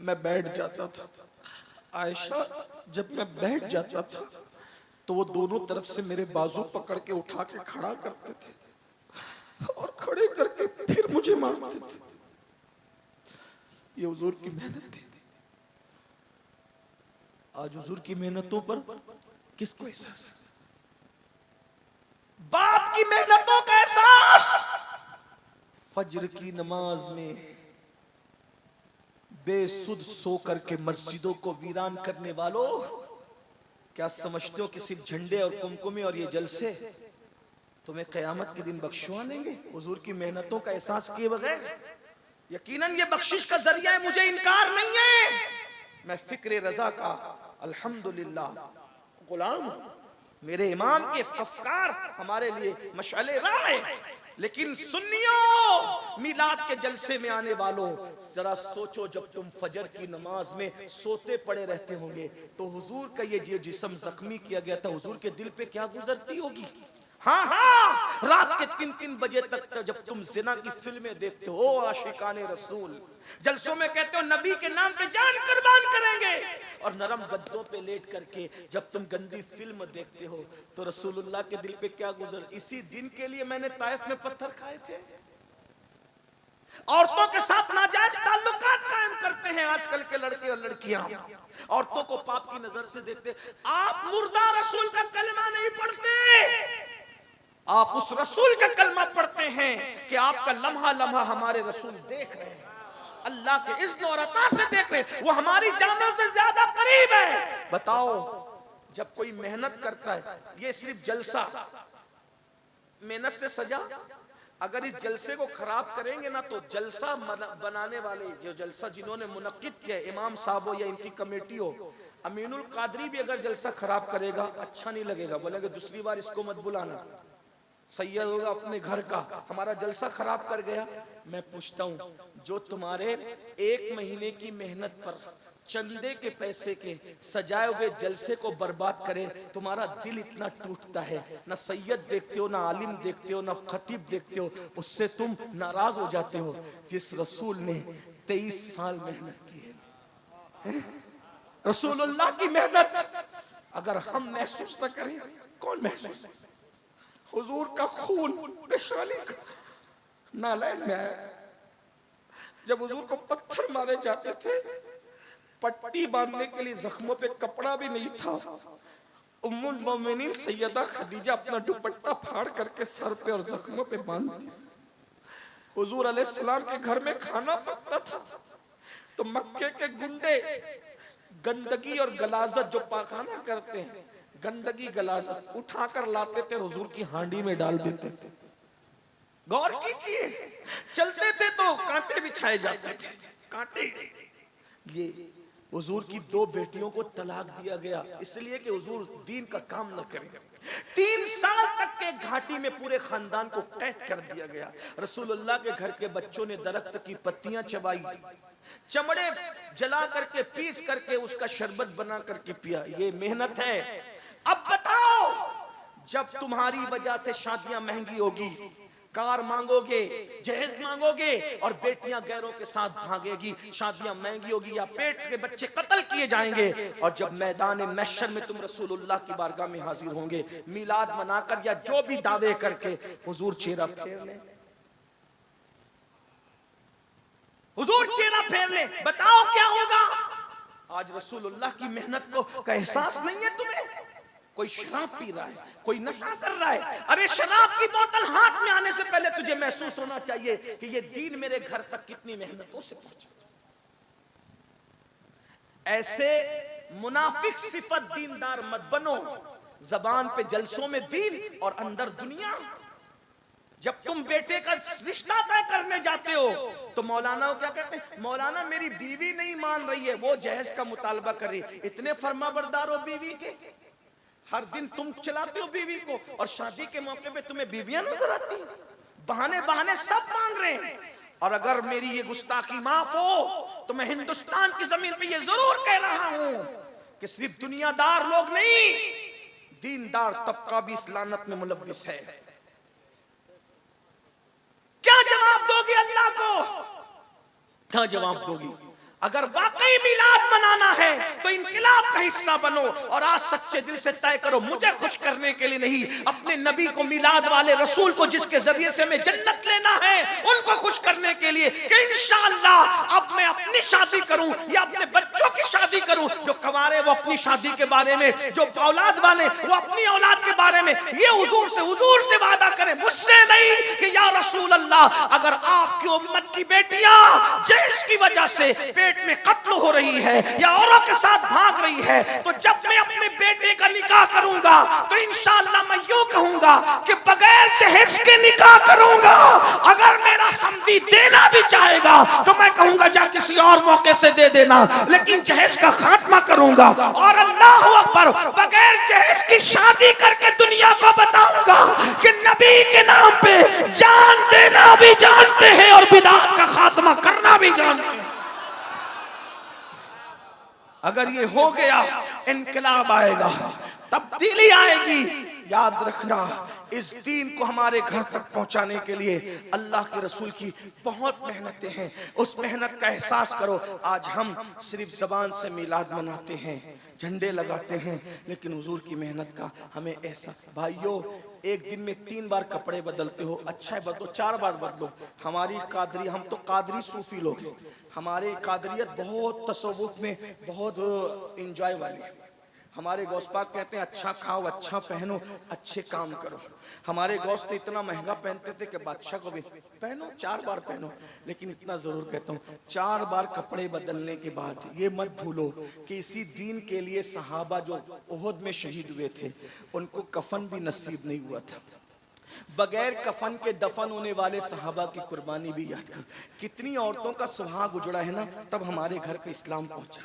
मैं बैठ जाता था। आयशा, जब मैं बैठ जाता था तो वो दोनों तरफ से मेरे बाजू पकड़ के उठा के खड़ा करते थे और खड़े करके फिर मुझे मारते थे। ये हुजूर की मेहनत थी। आज हुजूर की मेहनतों पर किसको एहसास? बाप की मेहनतों का एहसास फज्र की नमाज में बेसुध सो करके मस्जिदों को वीरान करने वालों, क्या समझते हो कि सिर्फ झंडे और कुमकुमे और ये जलसे तुम्हें कयामत के दिन बख्शवा लेंगे? हुजूर की मेहनतों का एहसास किए बगैर यकीनन ये बख्शिश का जरिया है, मुझे इनकार नहीं है। मैं फिक्र रजा का अल्हम्दुलिल्लाह गुलाम हूं। मेरे इमाम के अफकार हमारे लिए मशअले राह है। लेकिन सुन्नियों, मिलाद के जलसे में आने वालों, जरा सोचो, जब तुम फजर की नमाज में सोते पड़े रहते होंगे तो हुजूर का ये जिस्म जख्मी किया गया था, हुजूर के दिल पे क्या गुजरती होगी? हाँ हाँ, रात के 3-3 बजे तक जब तुम जिना की फिल्में देखते हो, आशिकाने रसूल, जलसों में कहते हो नबी के नाम पे जान कुर्बान करेंगे, और नरम गद्दों पे लेट करके जब तुम गंदी फिल्म देखते हो तो रसूलुल्लाह के दिल पे क्या गुजर? इसी दिन के लिए मैंने ताइफ में पत्थर खाए थे। औरतों के साथ नाजायज ताल्लुकात कायम करते हैं आजकल के लड़के और लड़कियां, औरतों को पाप की नजर से देखते। आप मुर्दा रसूल का कलमा नहीं पढ़ते, आप उस रसूल का कलमा पढ़ते हैं कि आपका लम्हा लम्हा हमारे रसूल देख रहे हैं, अल्लाह के इज़्न और अता से देख रहे हैं, वो हमारी जानों से ज्यादा करीब है। बताओ, जब कोई मेहनत करता है, ये सिर्फ जलसा मेहनत से सजा, अगर इस जलसे को खराब करेंगे ना तो जलसा बनाने वाले, जो जलसा जिन्होंने मुनक्किद किया, इमाम साहब हो या इनकी कमेटी हो, अमीनुल कादरी भी अगर जलसा खराब करेगा अच्छा नहीं लगेगा, बोलेंगे दूसरी बार इसको मत बुलाना, सैयद होगा अपने घर का, हमारा जलसा खराब कर गया। मैं पूछता हूं, जो तुम्हारे 1 महीने की मेहनत पर चंदे के पैसे के सजाए हुए जलसे को बर्बाद करे, तुम्हारा दिल इतना टूटता है, ना सैयद देखते हो, ना आलिम देखते हो, ना खतीब देखते हो, उससे तुम नाराज हो जाते हो जिस रसूल ने 23 साल मेहनत की है। रसूलुल्लाह की मेहनत अगर हम महसूस न करें, कौन महसूस? हुजूर का खून पेशानी का नालैन में आया। जब हुजूर को पत्थर मारे जाते थे, पट्टी बांधने के लिए जख्मों पे कपड़ा भी नहीं था, उम्मुल मोमिनीन सैयदा खदीजा अपना दुपट्टा फाड़ करके सर पे और जख्मों पे बांध दी। हुजूर अलैहिस्सलाम के घर में खाना पकता था तो मक्के के गुंडे गंदगी और गलाजत जो पाखाना करते हैं, गंदगी गलाजत उठाकर लाते थे, हुजूर की हांडी में डाल देते थे। गौर कीजिए, चलते थे तो कांटे बिछाए जाते थे, कांटे। ये हुजूर की 2 बेटियों को तलाक दिया गया इसलिए कि हुजूर दीन का काम न करें। 3 साल तक के घाटी में पूरे खानदान को कैद कर दिया गया। रसूलुल्लाह के घर के बच्चों ने दरख्त की पत्तियां चबाई, चमड़े जला करके पीस करके उसका शरबत बना करके पिया। ये मेहनत है। अब बताओ, जब तुम्हारी वजह से शादियां महंगी होगी, कार मांगोगे, जहेज मांगोगे और बेटियां गैरों के साथ भागेगी, शादियां महंगी होगी या पेट के बच्चे कत्ल किए जाएंगे, और जब मैदान महशर में तुम रसूलुल्लाह की बारगाह में हाजिर होंगे, मिलाद मनाकर या जो भी दावे करके, हुजूर चेहरा फेर ले, हुजूर चेहरा फेर ले, बताओ क्या होगा? आज रसूलुल्लाह की मेहनत को का एहसास नहीं है तुम्हें? कोई शराब पी रहा है, कोई नशा कर रहा है। अरे शराब की बोतल हाथ में आने से पहले तुझे महसूस होना चाहिए कि ये दीन मेरे घर तक कितनी मेहनतों से पहुंचा। ऐसे मुनाफिक सिफत दीनदार मत बनो। जबान पे जलसों में दीन और अंदर दुनिया। जब तुम बेटे का रिश्ता तय करने जाते हो तो मौलाना क्या कहते हैं? मौलाना मेरी बीवी नहीं मान रही है, वो जहेज का मुतालबा कर रही है। इतने फर्माबरदार हो बीवी के, हर दिन तुम चलाते हो बीवी को और शादी के मौके पे तुम्हें बीवियां नजर आती। बहाने बहाने सब मांग रहे हैं। और अगर मेरी ये गुस्ताखी माफ हो तो मैं हिंदुस्तान की जमीन पे ये जरूर कह रहा हूं कि सिर्फ दुनियादार लोग नहीं, दीनदार तबका भी इस लानत में मुलव्विस है। क्या जवाब दोगी अल्लाह को? क्या जवाब दोगी? अगर वाकई मिलाद मनाना है तो इनकलाब का हिस्सा बनो और आज सच्चे दिल से तय करो, मुझे खुश करने के लिए नहीं, अपने नबी को, मिलाद वाले रसूल को जिसके जरिए से मैं जन्नत लेना है, उनको खुश करने के लिए कि इंशाअल्लाह अब मैं अपनी शादी करूं या अपने बच्चों की शादी करूं। जो कंवारे वो अपनी शादी के बारे में, जो औलाद वाले वो अपनी औलाद के बारे में ये हुजूर से वादा करें, मुझसे नहीं कि या रसूल अल्लाह अगर आपकी उम्मत की बेटियां जहेज की वजह से पेट में कत्ल हो रही है या औरों के साथ भाग रही है तो जब मैं अपने बेटे का निकाह करूंगा तो इंशाअल्लाह मैं यूं कहूंगा कि बगैर जहेज के निकाह करूंगा। अगर मेरा समधी देना भी चाहेगा तो मैं कहूंगा जा किसी और मौके से दे देना, लेकिन जहेज का खात्मा करूंगा। और अल्लाह अकबर, बगैर जहेज की शादी करके दुनिया को बताऊंगा कि नबी के नाम पे जान देना भी जानते हैं और बिदअत का खात्मा करना भी जानते हैं। अगर ये हो गया इनकलाब आएगा, तब्दीली आएगी। याद रखना, इस दीन को हमारे घर तक पहुंचाने के लिए अल्लाह के रसूल की बहुत मेहनतें हैं। उस मेहनत का एहसास करो। आज हम सिर्फ जबान से मिलाद मनाते हैं, झंडे लगाते हैं, लेकिन हुजूर की मेहनत का हमें एहसास। भाइयों, एक दिन में 3 बार कपड़े बदलते हो, अच्छा है बदलो, 4 बार बदलो। हमारी कादरी, हम तो कादरी सूफी लोग हैं, हमारे कादरियत बहुत तसव्वुफ में बहुत इंजॉय वाली है। हमारे गौस पाक कहते हैं अच्छा खाओ, अच्छा पहनो, अच्छे काम करो। हमारे गौस तो इतना महंगा पहनते थे कि बादशाह को भी पहनो, 4 बार पहनो। लेकिन इतना जरूर कहता हूँ, 4 बार कपड़े बदलने के बाद ये मत भूलो कि इसी दीन के लिए सहाबा जो उहद में शहीद हुए थे उनको कफन भी नसीब नहीं हुआ था। बगैर कफन के दफन होने वाले सहाबा की कुर्बानी भी याद कर। कितनी औरतों का सुहाग उजड़ा है ना, तब हमारे घर पे इस्लाम पहुंचा।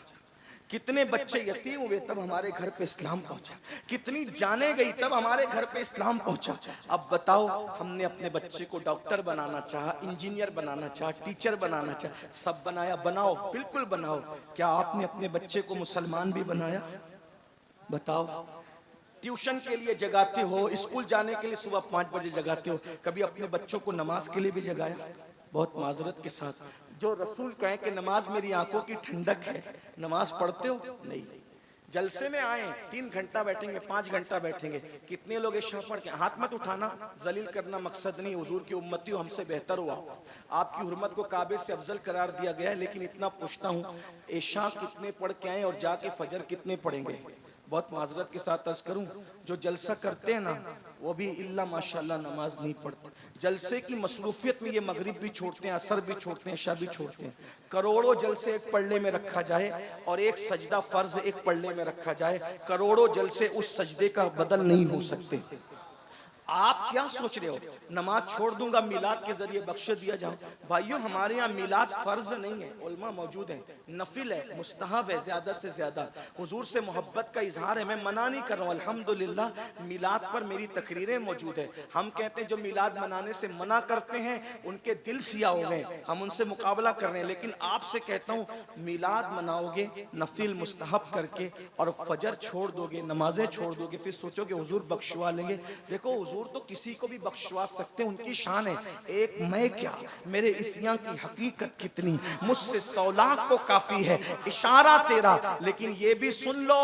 कितने बच्चे यतीम हुए तब हमारे घर पे इस्लाम पहुंचा। कितनी जाने गई तब हमारे घर पे इस्लाम पहुंचा। अब बताओ, हमने अपने बच्चे को डॉक्टर बनाना चाहा, इंजीनियर बनाना चाहा, टीचर बनाना चाहा, सब बनाया। बनाओ, बिल्कुल बनाओ। क्या आपने अपने बच्चे को मुसलमान भी बनाया? बताओ। ट्यूशन के लिए जगाते हो, स्कूल जाने के लिए सुबह 5 बजे जगाते हो, कभी अपने बच्चों को नमाज के लिए भी जगाया? बहुत माजरत के साथ, जो रसूल कहे कि नमाज मेरी आंखों की ठंडक है, नमाज पढ़ते हो? नहीं। जलसे में आए 3 घंटा बैठेंगे, 5 घंटा बैठेंगे, कितने लोग इशा पढ़ के? हाथ मत उठाना, जलील करना मकसद नहीं। हुजूर की उम्मती हो, हमसे बेहतर हुआ, आपकी हुर्मत को काबे से अफजल करार दिया गया है। लेकिन इतना पूछता हूँ, इशा कितने पढ़ के आए और जाके फजर कितने पढ़ेंगे? बहुत माजरत के साथ अर्ज करूं, जो जलसा करते हैं ना वो भी इल्ला माशाल्लाह नमाज नहीं पढ़ते। जलसे की मसरूफियत में ये मगरिब भी छोड़ते हैं, असर भी छोड़ते हैं, इशा भी छोड़ते हैं। करोड़ों जलसे एक पल्ले में रखा जाए और एक सजदा फर्ज एक पल्ले में रखा जाए, करोड़ों जलसे उस सजदे का बदल नहीं हो सकते। आप क्या सोच रहे हो नमाज छोड़ दूंगा मिलाद के जरिए बख्श दिया जाऊं? भाइयों, हमारे यहाँ मिलाद फर्ज नहीं है, उलमा मौजूद हैं, नफिल है, मुस्तहब है, ज्यादा से ज्यादा हुजूर से मोहब्बत का इजहार है। मैं मना नहीं कर रहा हूँ, अल्हम्दुलिल्लाह मिलाद पर मेरी तकरीरें मौजूद है। हम कहते हैं जो मिलाद मनाने से मना करते हैं उनके दिल सिया हो गए, हम उनसे मुकाबला कर रहे हैं। लेकिन आपसे कहता हूँ, मिलाद मनाओगे नफिल मुस्तहब करके और फजर छोड़ दोगे, नमाजें छोड़ दोगे, फिर सोचोगे हुजूर बख्शवा लेंगे। देखो हुजूर हुजूर तो किसी को भी बख्शवा सकते हैं, उनकी शान है, एक मैं क्या, मेरे इसियां की हकीकत कितनी, मुझसे 100 लाख को काफी है इशारा तेरा। लेकिन ये भी सुन लो,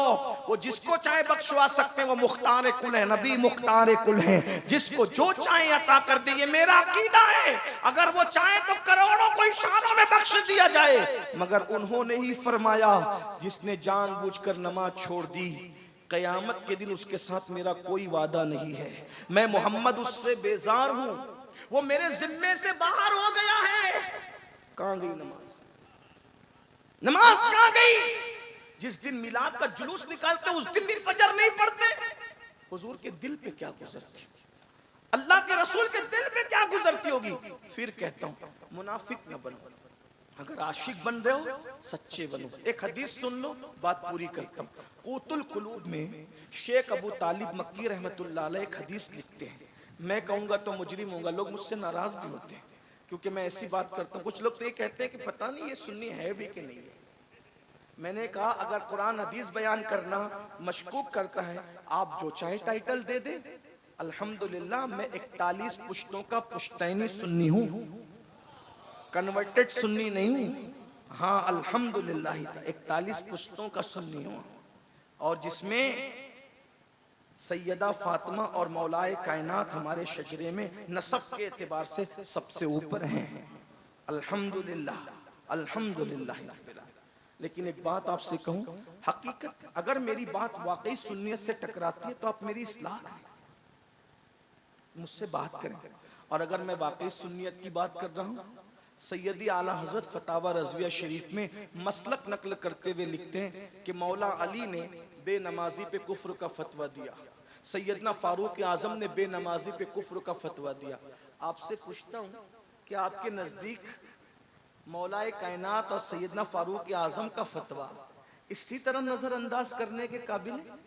वो जिसको चाहे बख्शवा सकते हैं, वो मुख्तार कुल है, नबी मुख्तार कुल है, जिसको जो चाहे अता कर दे, ये मेरा अकीदा है। अगर वो चाहे तो करोड़ों को इशारों में बख्श दिया जाए, मगर उन्होंने ही फरमाया जिसने जानबूझकर नमाज छोड़ दी, कयामत के दिन उसके साथ मेरा कोई वादा नहीं है, मैं मोहम्मद उससे बेजार हूं, वो मेरे जिम्मे से बाहर हो गया है। कहां गई नमाज? नमाज कहां गई? जिस दिन मिलाद का जुलूस निकालते उस दिन भी फजर नहीं पढ़ते। हुजूर के दिल पे क्या गुजरती, अल्लाह के रसूल के दिल पे क्या गुजरती होगी। फिर कहता हूं, मुनाफिक न बनो, अगर आशिक बन रहे हो सच्चे बनो। एक हदीस सुन लो, बात पूरी करता हूं। क़ुतुल क़ुलूब में शेख अबू तालिब मक्की रहमतुल्लाह अलैह एक हदीस लिखते हैं, मैं कहूंगा तो मुजरिम होगा, लोग मुझसे नाराज भी होते हैं क्योंकि मैं ऐसी बात करता हूं। कुछ लोग तो ये कहते हैं कि पता नहीं ये सुन्नी है भी कि नहीं है। मैंने कहा अगर कुरान हदीस बयान करना मशकूक करता है, आप जो चाहे टाइटल दे दे। अल्हम्दुलिल्लाह मैं 41 पुश्तों का पुश्तैनी सुन्नी हूं, कन्वर्टेड सुन्नी नहीं हूं। हाँ अल्हम्दुलिल्लाह 41 पुश्तों का सुन्नी हूं, और जिसमें सैयदा फातिमा और मौलाए कायनात हमारे शजरे में नसब के एतबार से सबसे ऊपर हैं। अल्हम्दुलिल्लाह अल्हम्दुलिल्लाह। लेकिन एक बात आपसे कहूं, हकीकत अगर मेरी बात वाकई सुन्नियत से टकराती है तो आप मेरी इस्लाह करें, मुझसे बात करें। और अगर मैं वाकई सुन्नियत की बात कर रहा हूं, सैयदी आला हजरत फतावा रज़विया शरीफ में मसलक नकल करते हुए लिखते हैं कि मौला अली ने बेनमाजी पे कुफ्र का फतवा दिया, सैयदना फारूक आजम ने बेनमाजी पे कुफ्र का फतवा दिया। आपसे पूछता हूं कि आपके नजदीक मौलाए कायनात और सैयदना फारूक आजम का फतवा इसी तरह नजरअंदाज करने के काबिल है?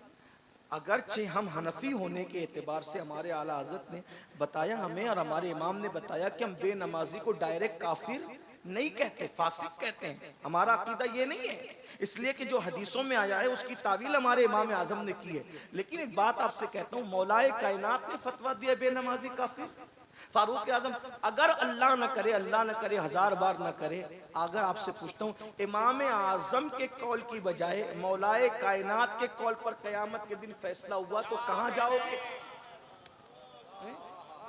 अगरचे हम हनफी होने के एतबार से हमारे आला हज़रत ने बताया हमें, और हमारे इमाम ने बताया कि हम बेनमाजी को डायरेक्ट काफिर नहीं कहते, फासिक कहते हैं। हमारा अकीदा ये नहीं है, इसलिए कि जो हदीसों में आया है उसकी तावील हमारे इमाम आजम ने की है। लेकिन एक बात आपसे कहता हूँ, मौलाए कायनात ने फतवा दिया बेनमाजी काफिर, फारूक आजम, अगर अल्लाह न करे, अल्लाह न करे, 1000 बार न करे, अगर आपसे पूछता हूँ इमाम आजम के कौल की बजाय मौलाए कायनात के कौल पर कयामत के दिन फैसला हुआ तो कहां जाओगे?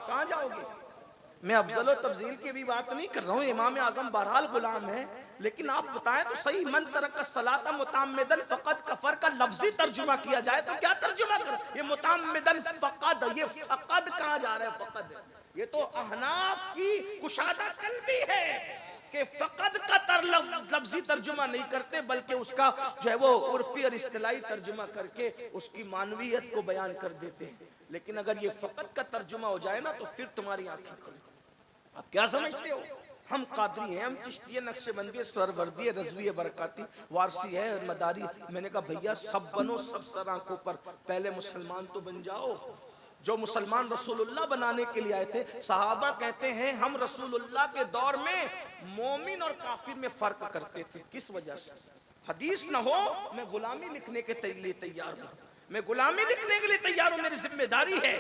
कहां जाओगे? मैं अफजल व तफजील की भी बात नहीं कर रहा हूँ, इमाम आजम बहरहाल गुलाम है, लेकिन आप बताएं तो सही, मन तरक सलाता मुताम्मिदन फकद कफर का लफ्जी तर्जुमा किया जाए तो क्या तर्जुमा कर? ये मुताम्मिदन फकद, ये फकद कहा जा रहा है? फकद ये तो अहनाफ की कुशादा कल्बी है कि फकद का लफ्जी तर्जुमा नहीं करते, बल्कि उसका जो है वो उर्फी और इस्तिलाई तर्जुमा करके उसकी मानवियत को बयान कर देते हैं। लेकिन अगर ये फकद का तर्जुमा हो जाए ना तो फिर तुम्हारी आंखें खुली। आप क्या समझते हो? हम कादरी हैं, हम चिश्ती है, नक्शबंदी, सरवर्दी है, रज़वी है, बरकाती, वारसी है, मदारी। मैंने कहा भैया सब बनो, सब सर आंखों पर, पहले मुसलमान तो बन जाओ। जो मुसलमान रसूलुल्लाह बनाने के लिए आए थे, सहाबा कहते हैं हम रसूलुल्लाह के दौर में मोमिन और काफिर में फर्क करते थे। किस वजह से? हदीस न हो, मैं गुलामी लिखने के लिए तैयार हूं, मैं गुलामी लिखने के लिए तैयार हूं, मेरी जिम्मेदारी है।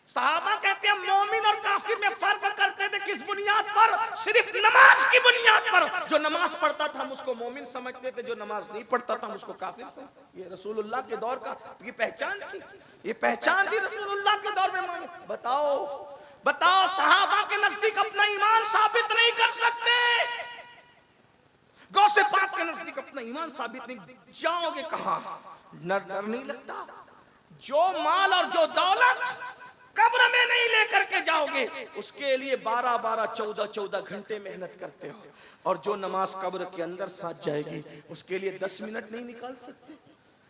सहाबा कहते हैं मोमिन और काफिर में फर्क करते थे। किस बुनियाद पर? सिर्फ नमाज की बुनियाद पर। जो नमाज पढ़ता था हम उसको मोमिन समझते थे, जो नमाज नहीं पढ़ता था हम उसको काफिर समझते। ये रसूलुल्लाह के दौर का ये पहचान थी, ये पहचान थी रसूलुल्लाह के दौर में। मोमिन बताओ बताओ, सहाबा के नजदीक अपना ईमान साबित नहीं कर सकते, गौसे पाक के नजदीक अपना ईमान साबित नहीं, जाओगे कहां? डर नहीं लगता? जो माल और जो दौलत कब्र में नहीं लेकर के जाओगे, उसके लिए 12-12, 14-14 घंटे मेहनत करते हो, और जो नमाज कब्र के अंदर साथ जाएगी उसके लिए 10 मिनट नहीं निकाल सकते।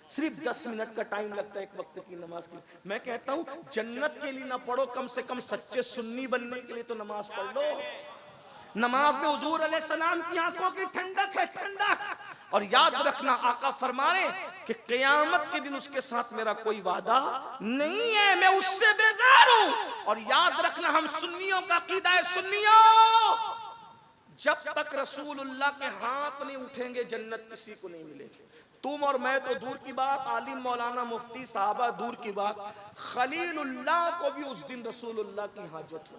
सिर्फ 10 मिनट का टाइम लगता है एक वक्त की नमाज की। मैं कहता हूं जन्नत के लिए ना पढ़ो, कम से कम सच्चे सुन्नी बनने के लिए तो नमाज पढ़ लो। नमाज में हुजूर अलैहिस्सलाम की आंखों की ठंडक है, ठंडक। और याद रखना, आका फरमा रहे कि क़यामत के दिन उसके साथ मेरा कोई वादा नहीं है, मैं उससे बेजार हूं। और याद रखना, हम सुन्नियों का अकीदा है, सुन्नियों जब तक रसूलुल्लाह के हाथ नहीं उठेंगे जन्नत किसी को नहीं मिलेगी। तुम और मैं तो दूर की बात, आलिम मौलाना मुफ्ती साहबा दूर की बात, खलीलुल्लाह को भी उस दिन रसूलुल्लाह की हाजत हो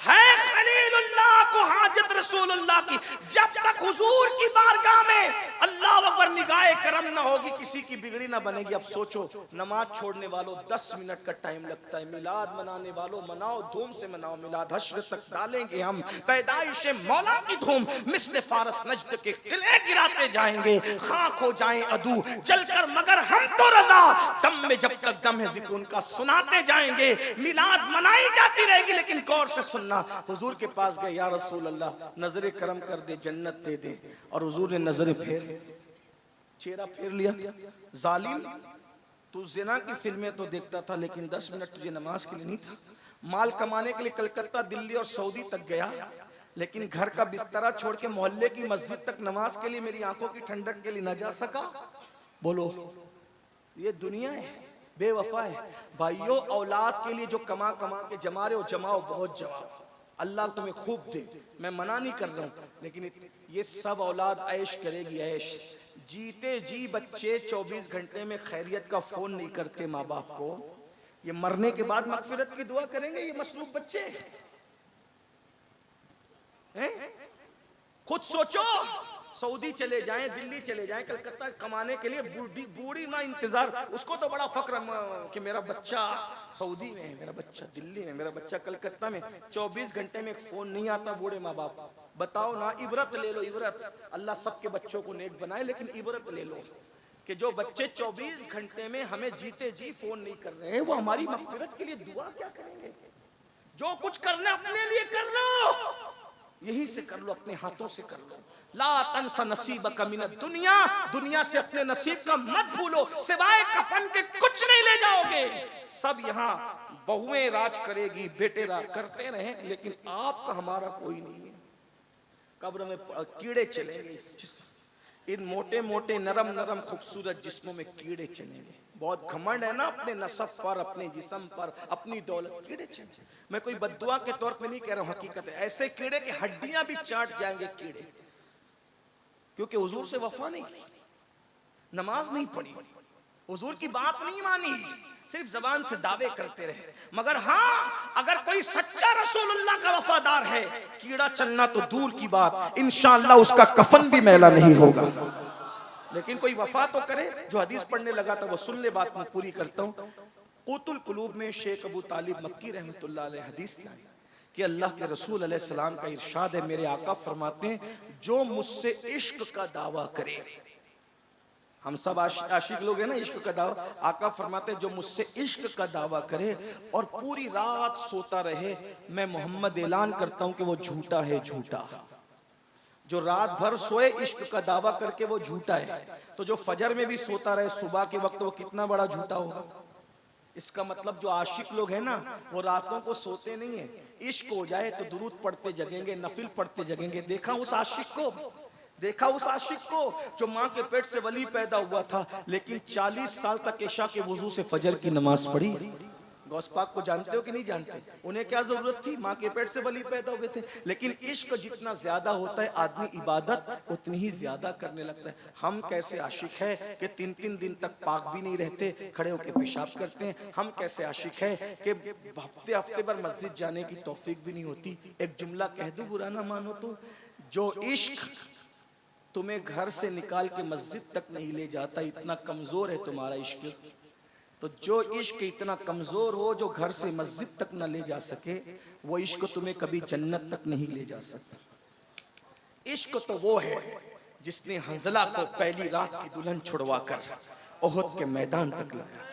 है। खलीलुल्लाह को हाजत रसूलुल्लाह की। जब तक हुजूर की बारगाह में अल्लाह अकबर निगाहे करम ना होगी, किसी की बिगड़ी ना बनेगी। अब सोचो, नमाज छोड़ने वालों 10 मिनट का टाइम लगता है, मिलाद मनाने वालों मनाओ, धूम से मनाओ मिलाद, हश्र तक डालेंगे हम पैदाइश मौला की धूम, मिस्ल फारस नजद के किले गिराते जाएंगे, खाक हो जाएं अदू जलकर मगर हम तो रजा, दम में जब तक दम है जिक्र उनका सुनाते जाएंगे। मिलाद मनाई जाती रहेगी, लेकिन गौर से सुनना। हुजूर के पास गए, या रसूल अल्लाह नजरे करम कर दे, जन्नत दे दे। और हुजूर ने नजरे चेहरा फेर लिया। जालिम, तू जिना की फिल्में तो देखता था, लेकिन 10 मिनट तुझे नमाज के लिए नहीं था। माल कमाने के लिए कलकत्ता, दिल्ली और सऊदी तक गया, लेकिन घर का बिस्तरा छोड़ के मोहल्ले की मस्जिद तक नमाज के लिए, मेरी आंखों की ठंडक के लिए न जा सका। बोलो, ये दुनिया है, बेवफा है। भाइयों, औलाद के लिए जो कमा कमा के जमा रहे हो, जमाओ, बहुत जमाओ, अल्लाह तुम्हें खूब दे, मैं मना नहीं कर रहा हूं, लेकिन ये सब औलाद ऐश करेगी, ऐश। जीते जी बच्चे 24 घंटे में खैरियत का फोन नहीं करते माँ बाप को, ये मरने के बाद मगफिरत की दुआ करेंगे ये मसरूफ बच्चे हैं? खुद सोचो, सऊदी चले जाएं, दिल्ली चले जाएं, कलकत्ता कमाने के लिए, बूढ़ी ना इंतजार, उसको तो बड़ा फक्र कि मेरा बच्चा सऊदी में है, मेरा बच्चा दिल्ली में, मेरा बच्चा कलकत्ता में। 24 घंटे में एक फोन नहीं आता बूढ़े माँ बाप। बताओ ना, इबरत ले लो, इबरत। अल्लाह सबके बच्चों को नेक बनाए, लेकिन इबरत ले लो कि जो बच्चे 24 घंटे में हमें जीते जी फोन नहीं कर रहे हैं, वो हमारी मगफिरत के लिए दुआ क्या करेंगे? जो कुछ करना अपने लिए कर लो, यही से कर लो, अपने हाथों से कर लो। ला तंसा नसीबक मिनद दुनिया, दुनिया से अपने नसीब का मत भूलो, सिवाय कफन के कुछ नहीं ले जाओगे। सब यहाँ बहुएं राज करेगी, बेटे राज करते रहे, लेकिन आपका हमारा कोई नहीं है। कब्र में कीड़े चलेंगे, इन मोटे मोटे नरम नरम खूबसूरत जिस्मों में कीड़े चलेंगे। बहुत घमंड है ना अपने नसब पर, अपने जिस्म पर, अपनी दौलत, कीड़े चलेंगे। मैं कोई बद्दुआ के तौर पे नहीं कह रहा हूँ, हकीकत है। ऐसे कीड़े की हड्डियां भी चाट जाएंगे कीड़े, क्योंकि हुजूर से वफा नहीं, नमाज नहीं पढ़ी, हुजूर की बात नहीं मानी, सिर्फ जबान से दावे करते रहे। मगर हाँ, अगर कोई सच्चा रसूलुल्लाह का वफादार है, कीड़ा चलना तो दूर की बात, इंशाअल्लाह उसका कफन भी मैला नहीं होगा। लेकिन कोई वफा तो करे। जो हदीस पढ़ने लगा था वो सुन ले, बात मैं पूरी करता हूँ। क़ुतुल क़ुलूब में शेख अबू तालिब मक्की रहमतुल्लाह अलैह हदीस लाए कि अल्लाह के रसूल अलैहि सलाम का इरशाद है, मेरे आका फरमाते हैं, जो मुझसे इश्क का दावा करे, हम सब आशिक लोग हैं ना, इश्क का दावा, आका फरमाते हैं जो मुझसे इश्क का दावा करे और पूरी रात सोता रहे, मैं मोहम्मद ऐलान करता हूं कि वो झूठा है, झूठा। जो रात भर सोए इश्क का दावा करके वो झूठा है, तो जो फजर में भी सोता रहे सुबह के वक्त, वो कितना बड़ा झूठा होगा। इसका मतलब जो आशिक लोग हैं ना, वो रातों को सोते नहीं है, इश्क हो जाए तो दुरूद पढ़ते जगेंगे, नफिल पढ़ते जगेंगे। देखा उस आशिक को जो माँ के पेट से वली पैदा हुआ था, लेकिन 40 साल तक इशा के वुजू से फजर की नमाज पढ़ी। गौस पाक को जानते हो कि नहीं जानते? उन्हें क्या जरूरत थी, माँ के पेट से वली पैदा हुए थे। लेकिन इश्क जितना ज्यादा होता है, आदमी इबादत उतनी ही ज्यादा करने लगता है। हम कैसे आशिक है कि 3-3 दिन तक पाक भी नहीं रहते, खड़े होकर पेशाब करते हैं। हम कैसे आशिक है कि हफ्ते भर मस्जिद जाने की तौफीक भी नहीं होती। एक जुमला कह दूं, बुरा ना मानो तो, जो इश्क तुम्हें घर से निकाल के मस्जिद तक नहीं ले जाता, इतना कमजोर है तुम्हारा इश्क। तो जो इश्क इतना कमजोर हो, जो घर से मस्जिद तक न ले जा सके, वो इश्क तुम्हें कभी जन्नत तक नहीं ले जा सकता। इश्क तो वो है जिसने हंजला को पहली रात की दुल्हन छुड़वाकर ओहद के मैदान तक लाया था।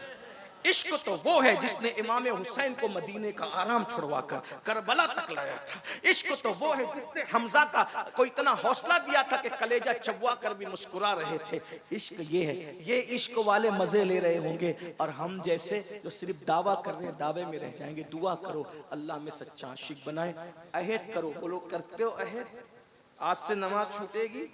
इश्क तो वो है जिसने इमाम हुसैन को मदीने का आराम छुड़वाकर करबला तक लाया था। इश्क तो वो है जिसने हमजा को इतना हौसला दिया था कि कलेजा चबवा कर भी मुस्कुरा रहे थे। इश्क ये है, ये इश्क वाले मजे ले रहे होंगे, और हम जैसे जो सिर्फ दावा कर रहे हैं, दावे में रह जाएंगे। दुआ करो अल्लाह में सच्चा आशिक बनाए। अहद करो, बोलो करते हो अहद? आज से नमाज छूटेगी?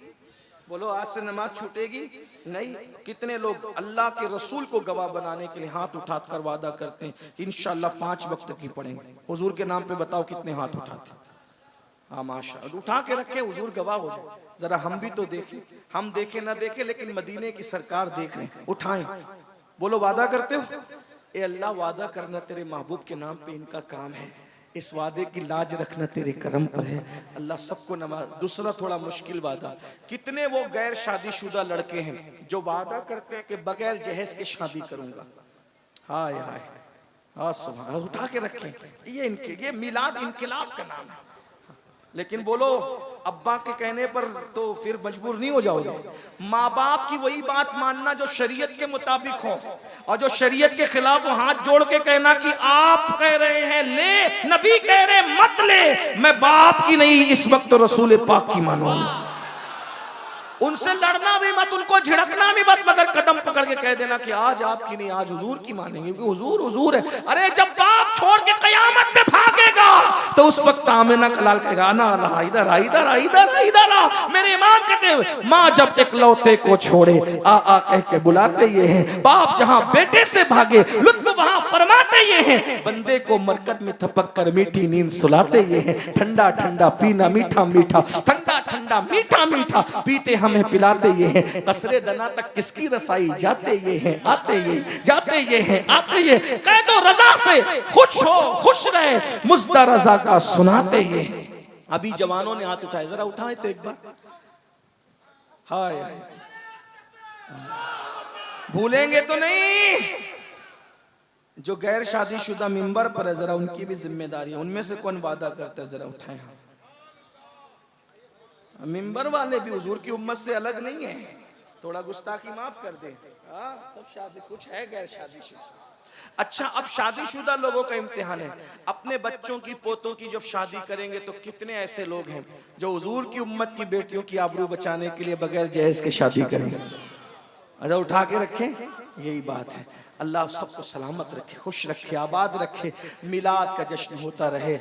बोलो आज से नमाज छूटेगी? नहीं। कितने लोग अल्लाह के रसूल को गवाह बनाने के लिए हाथ उठाकर वादा करते हैं इंशाअल्लाह 5 वक्त की पढ़ेंगे? हुजूर के नाम पे बताओ कितने हाथ उठाते? हाँ माशा, उठा के रखे, हुजूर गवाह हो जाए। जरा हम भी तो देखें, हम देखे ना देखे लेकिन मदीने की सरकार देख रहे हैं। उठाएं, बोलो वादा करते हो? ए अल्लाह, वादा करना तेरे महबूब के नाम पे इनका काम है, इस वादे की लाज रखना तेरे करम पर है। अल्लाह सबको नवाज। दूसरा थोड़ा मुश्किल वादा, कितने वो गैर शादीशुदा लड़के हैं जो वादा करते हैं कि बगैर जहेज के शादी करूंगा। हाय हाय, हाँ सुभान, उठा के रखें। ये इनके, ये मिलाद इनकलाब का नाम है। लेकिन बोलो अब्बा के कहने पर तो फिर मजबूर नहीं हो जाओगे। माँ बाप की वही बात मानना जो शरीयत के मुताबिक हो, और जो शरीयत के खिलाफ हो हाथ जोड़ के कहना कि आप कह रहे हैं ले, नबी कह रहे मत ले, मैं बाप की नहीं इस वक्त तो रसूल पाक की मानूंगा। उनसे लड़ना भी मत, उनको झिड़कना भी मत, मगर कदम पकड़ के कह देना कि आज आपकी नहीं, आज हुजूर की मानेंगे, क्योंकि हुजूर हुजूर है। अरे जब बाप छोड़ के कयामत में भागेगा तो उस वक्त आमिना कलाल कहेगा ना अल्लाह इधर आ, इधर आ, इधर आ, इधर आ। मेरे इमाम कहते हुए माँ जब इकलौते को छोड़े आ आ कह के बुलाते ये हैं, बाप जहाँ बेटे से भागे लुत्फ वहाँ फरमाते ये हैं, बंदे को मरकत में थपक कर मीठी नींद सुलाते ये हैं। ठंडा ठंडा पीना मीठा मीठा, ठंडा ठंडा मीठा मीठा पीते हमें पिलाते ये हैं। कसरे दना तक किसकी रसाई जाते ये हैं, आते ये जाते ये हैं, आते ये। कह दो रजा से खुश हो, खुश रहे, मुज्दा रजा का सुनाते ये हैं। अभी जवानों ने हाथ उठाए, जरा उठाए तो एक बार। हाय, भूलेंगे तो नहीं। जो गैर शादीशुदा मिंबर पर है जरा उनकी भी जिम्मेदारी है। उनमें से कौन वादा करता है, जरा उठाए। मिंबर वाले भी हुजूर की उम्मत से अलग नहीं है, थोड़ा गुस्ताखी माफ कर दे। सब शादी, कुछ है गैर शादीशुदा। अच्छा, अब शादीशुदा लोगों का इम्तिहान है। अपने बच्चों की, पोतों की जब शादी करेंगे तो कितने ऐसे लोग हैं जो हुजूर की उम्मत की बेटियों की आबरू बचाने के लिए बगैर जहेज के शादी करेंगे। अच्छा, उठा के रखें, यही बात है। अल्लाह सबको सलामत रखे, खुश रखे, आबाद रखे। मिलाद का जश्न होता रहे,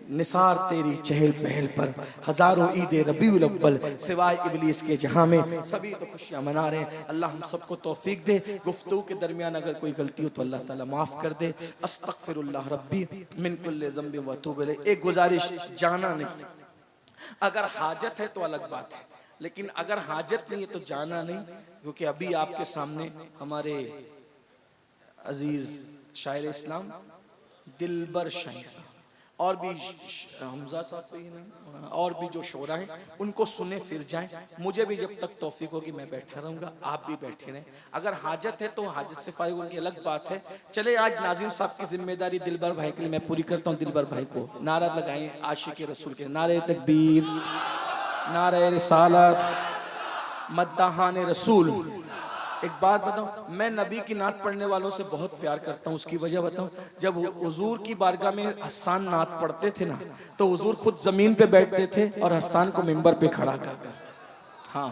निसार तेरी चहल पहल पर हजारों ईद रबीउल अव्वल, सिवाय इबलीस के जहां में सभी तो खुशियां मना रहे हैं। अल्लाह हम सबको तौफीक दे। गुफ्तगू के दरमियान अगर कोई गलती हो तो अल्लाह ताला माफ कर दे। अस्तगफिरुल्लाह रब्बी मिन कुल्लि ज़ंबिन व अतूबु इलैह। एक गुजारिश, जाना नहीं। अगर हाजत है तो अलग बात है, लेकिन अगर हाजत नहीं है तो जाना नहीं, क्योंकि अभी आपके सामने हमारे अजीज शायर इस्लाम दिलबर शाही साहब और भी हमजा साहब और भी जो शोरा हैं उनको सुने फिर जाएं। मुझे भी जब तक तौफीक होगी मैं बैठा रहूंगा, आप भी बैठे रहें। अगर हाजत है तो हाजत से फारिग उनकी अलग बात है। चले, आज नाजिम साहब की जिम्मेदारी दिलबर भाई के लिए मैं पूरी करता हूँ। दिलबर भाई को नारा लगाएं आशिक रसूल के, नारे तकबीर, नारे रिसालत, मद्दाहान रसूल। एक बात बताऊं, मैं नबी की नात पढ़ने वालों से बहुत प्यार करता हूं। उसकी वजह बताऊं, जब हुजूर की बारगाह में हस्सान नात पढ़ते थे ना, तो हुजूर खुद जमीन पे बैठते थे और हस्सान को मिंबर पे खड़ा करते। हाँ,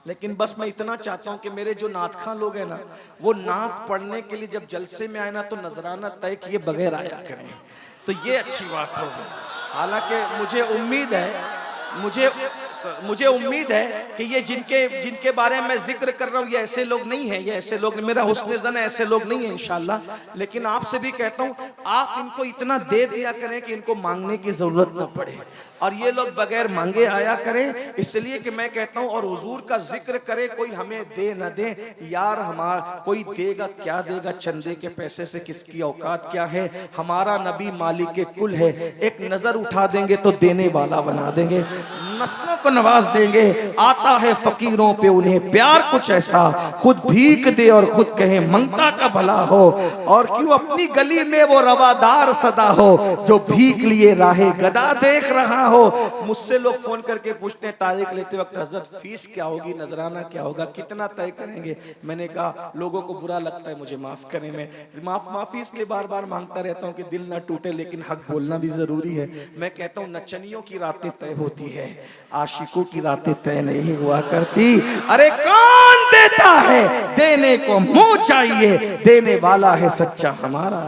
लेकिन बस मैं इतना चाहता हूं कि मेरे जो नात खां लोग हैं ना, वो नात पढ़ने के लिए जब जलसे में आए ना तो नजराना तय किए बगैर आया करें, तो ये अच्छी बात होगी। हालांकि मुझे उम्मीद है कि ये जिनके बारे में मैं जिक्र कर रहा हूँ ये ऐसे लोग नहीं है, ये ऐसे लोग, मेरा हुस्न ज़न है, ऐसे लोग नहीं है इंशाल्लाह। लेकिन आपसे भी कहता हूँ, आप इनको इतना दे दिया करें कि इनको मांगने की जरूरत न पड़े, और ये लोग बगैर मांगे आया करें। इसलिए कि मैं कहता हूँ, और हुजूर का जिक्र करे, कोई हमें दे न दे यार, हमारा कोई देगा क्या देगा, चंदे के पैसे से किसकी औकात क्या है। हमारा नबी मालिक के कुल है, एक नजर उठा देंगे तो देने वाला बना देंगे, नस्लों को नवाज देंगे। आता है फकीरों पे उन्हें प्यार कुछ ऐसा, खुद भीख दे और खुद कहे मंगता का भला हो, और क्यों अपनी गली में वो रवादार सदा हो, जो भीख लिए राहे गदा देख रहा हो। मुझसे लोग फोन करके पूछते हैं तारीख लेते वक्त, हजरत फीस क्या होगी, नजराना क्या होगा, कितना तय करेंगे। मैंने कहा लोगों को बुरा लगता है, मुझे माफ करें, मैं माफी इसलिए बार बार मांगता रहता हूँ कि दिल ना टूटे, लेकिन हक बोलना भी जरूरी है। मैं कहता हूँ नचनियों की रातें तय होती है, आशिकों की रातें तय नहीं हुआ करती। अरे कौन देता है, देने को मुंह चाहिए, देने वाला है सच्चा हमारा।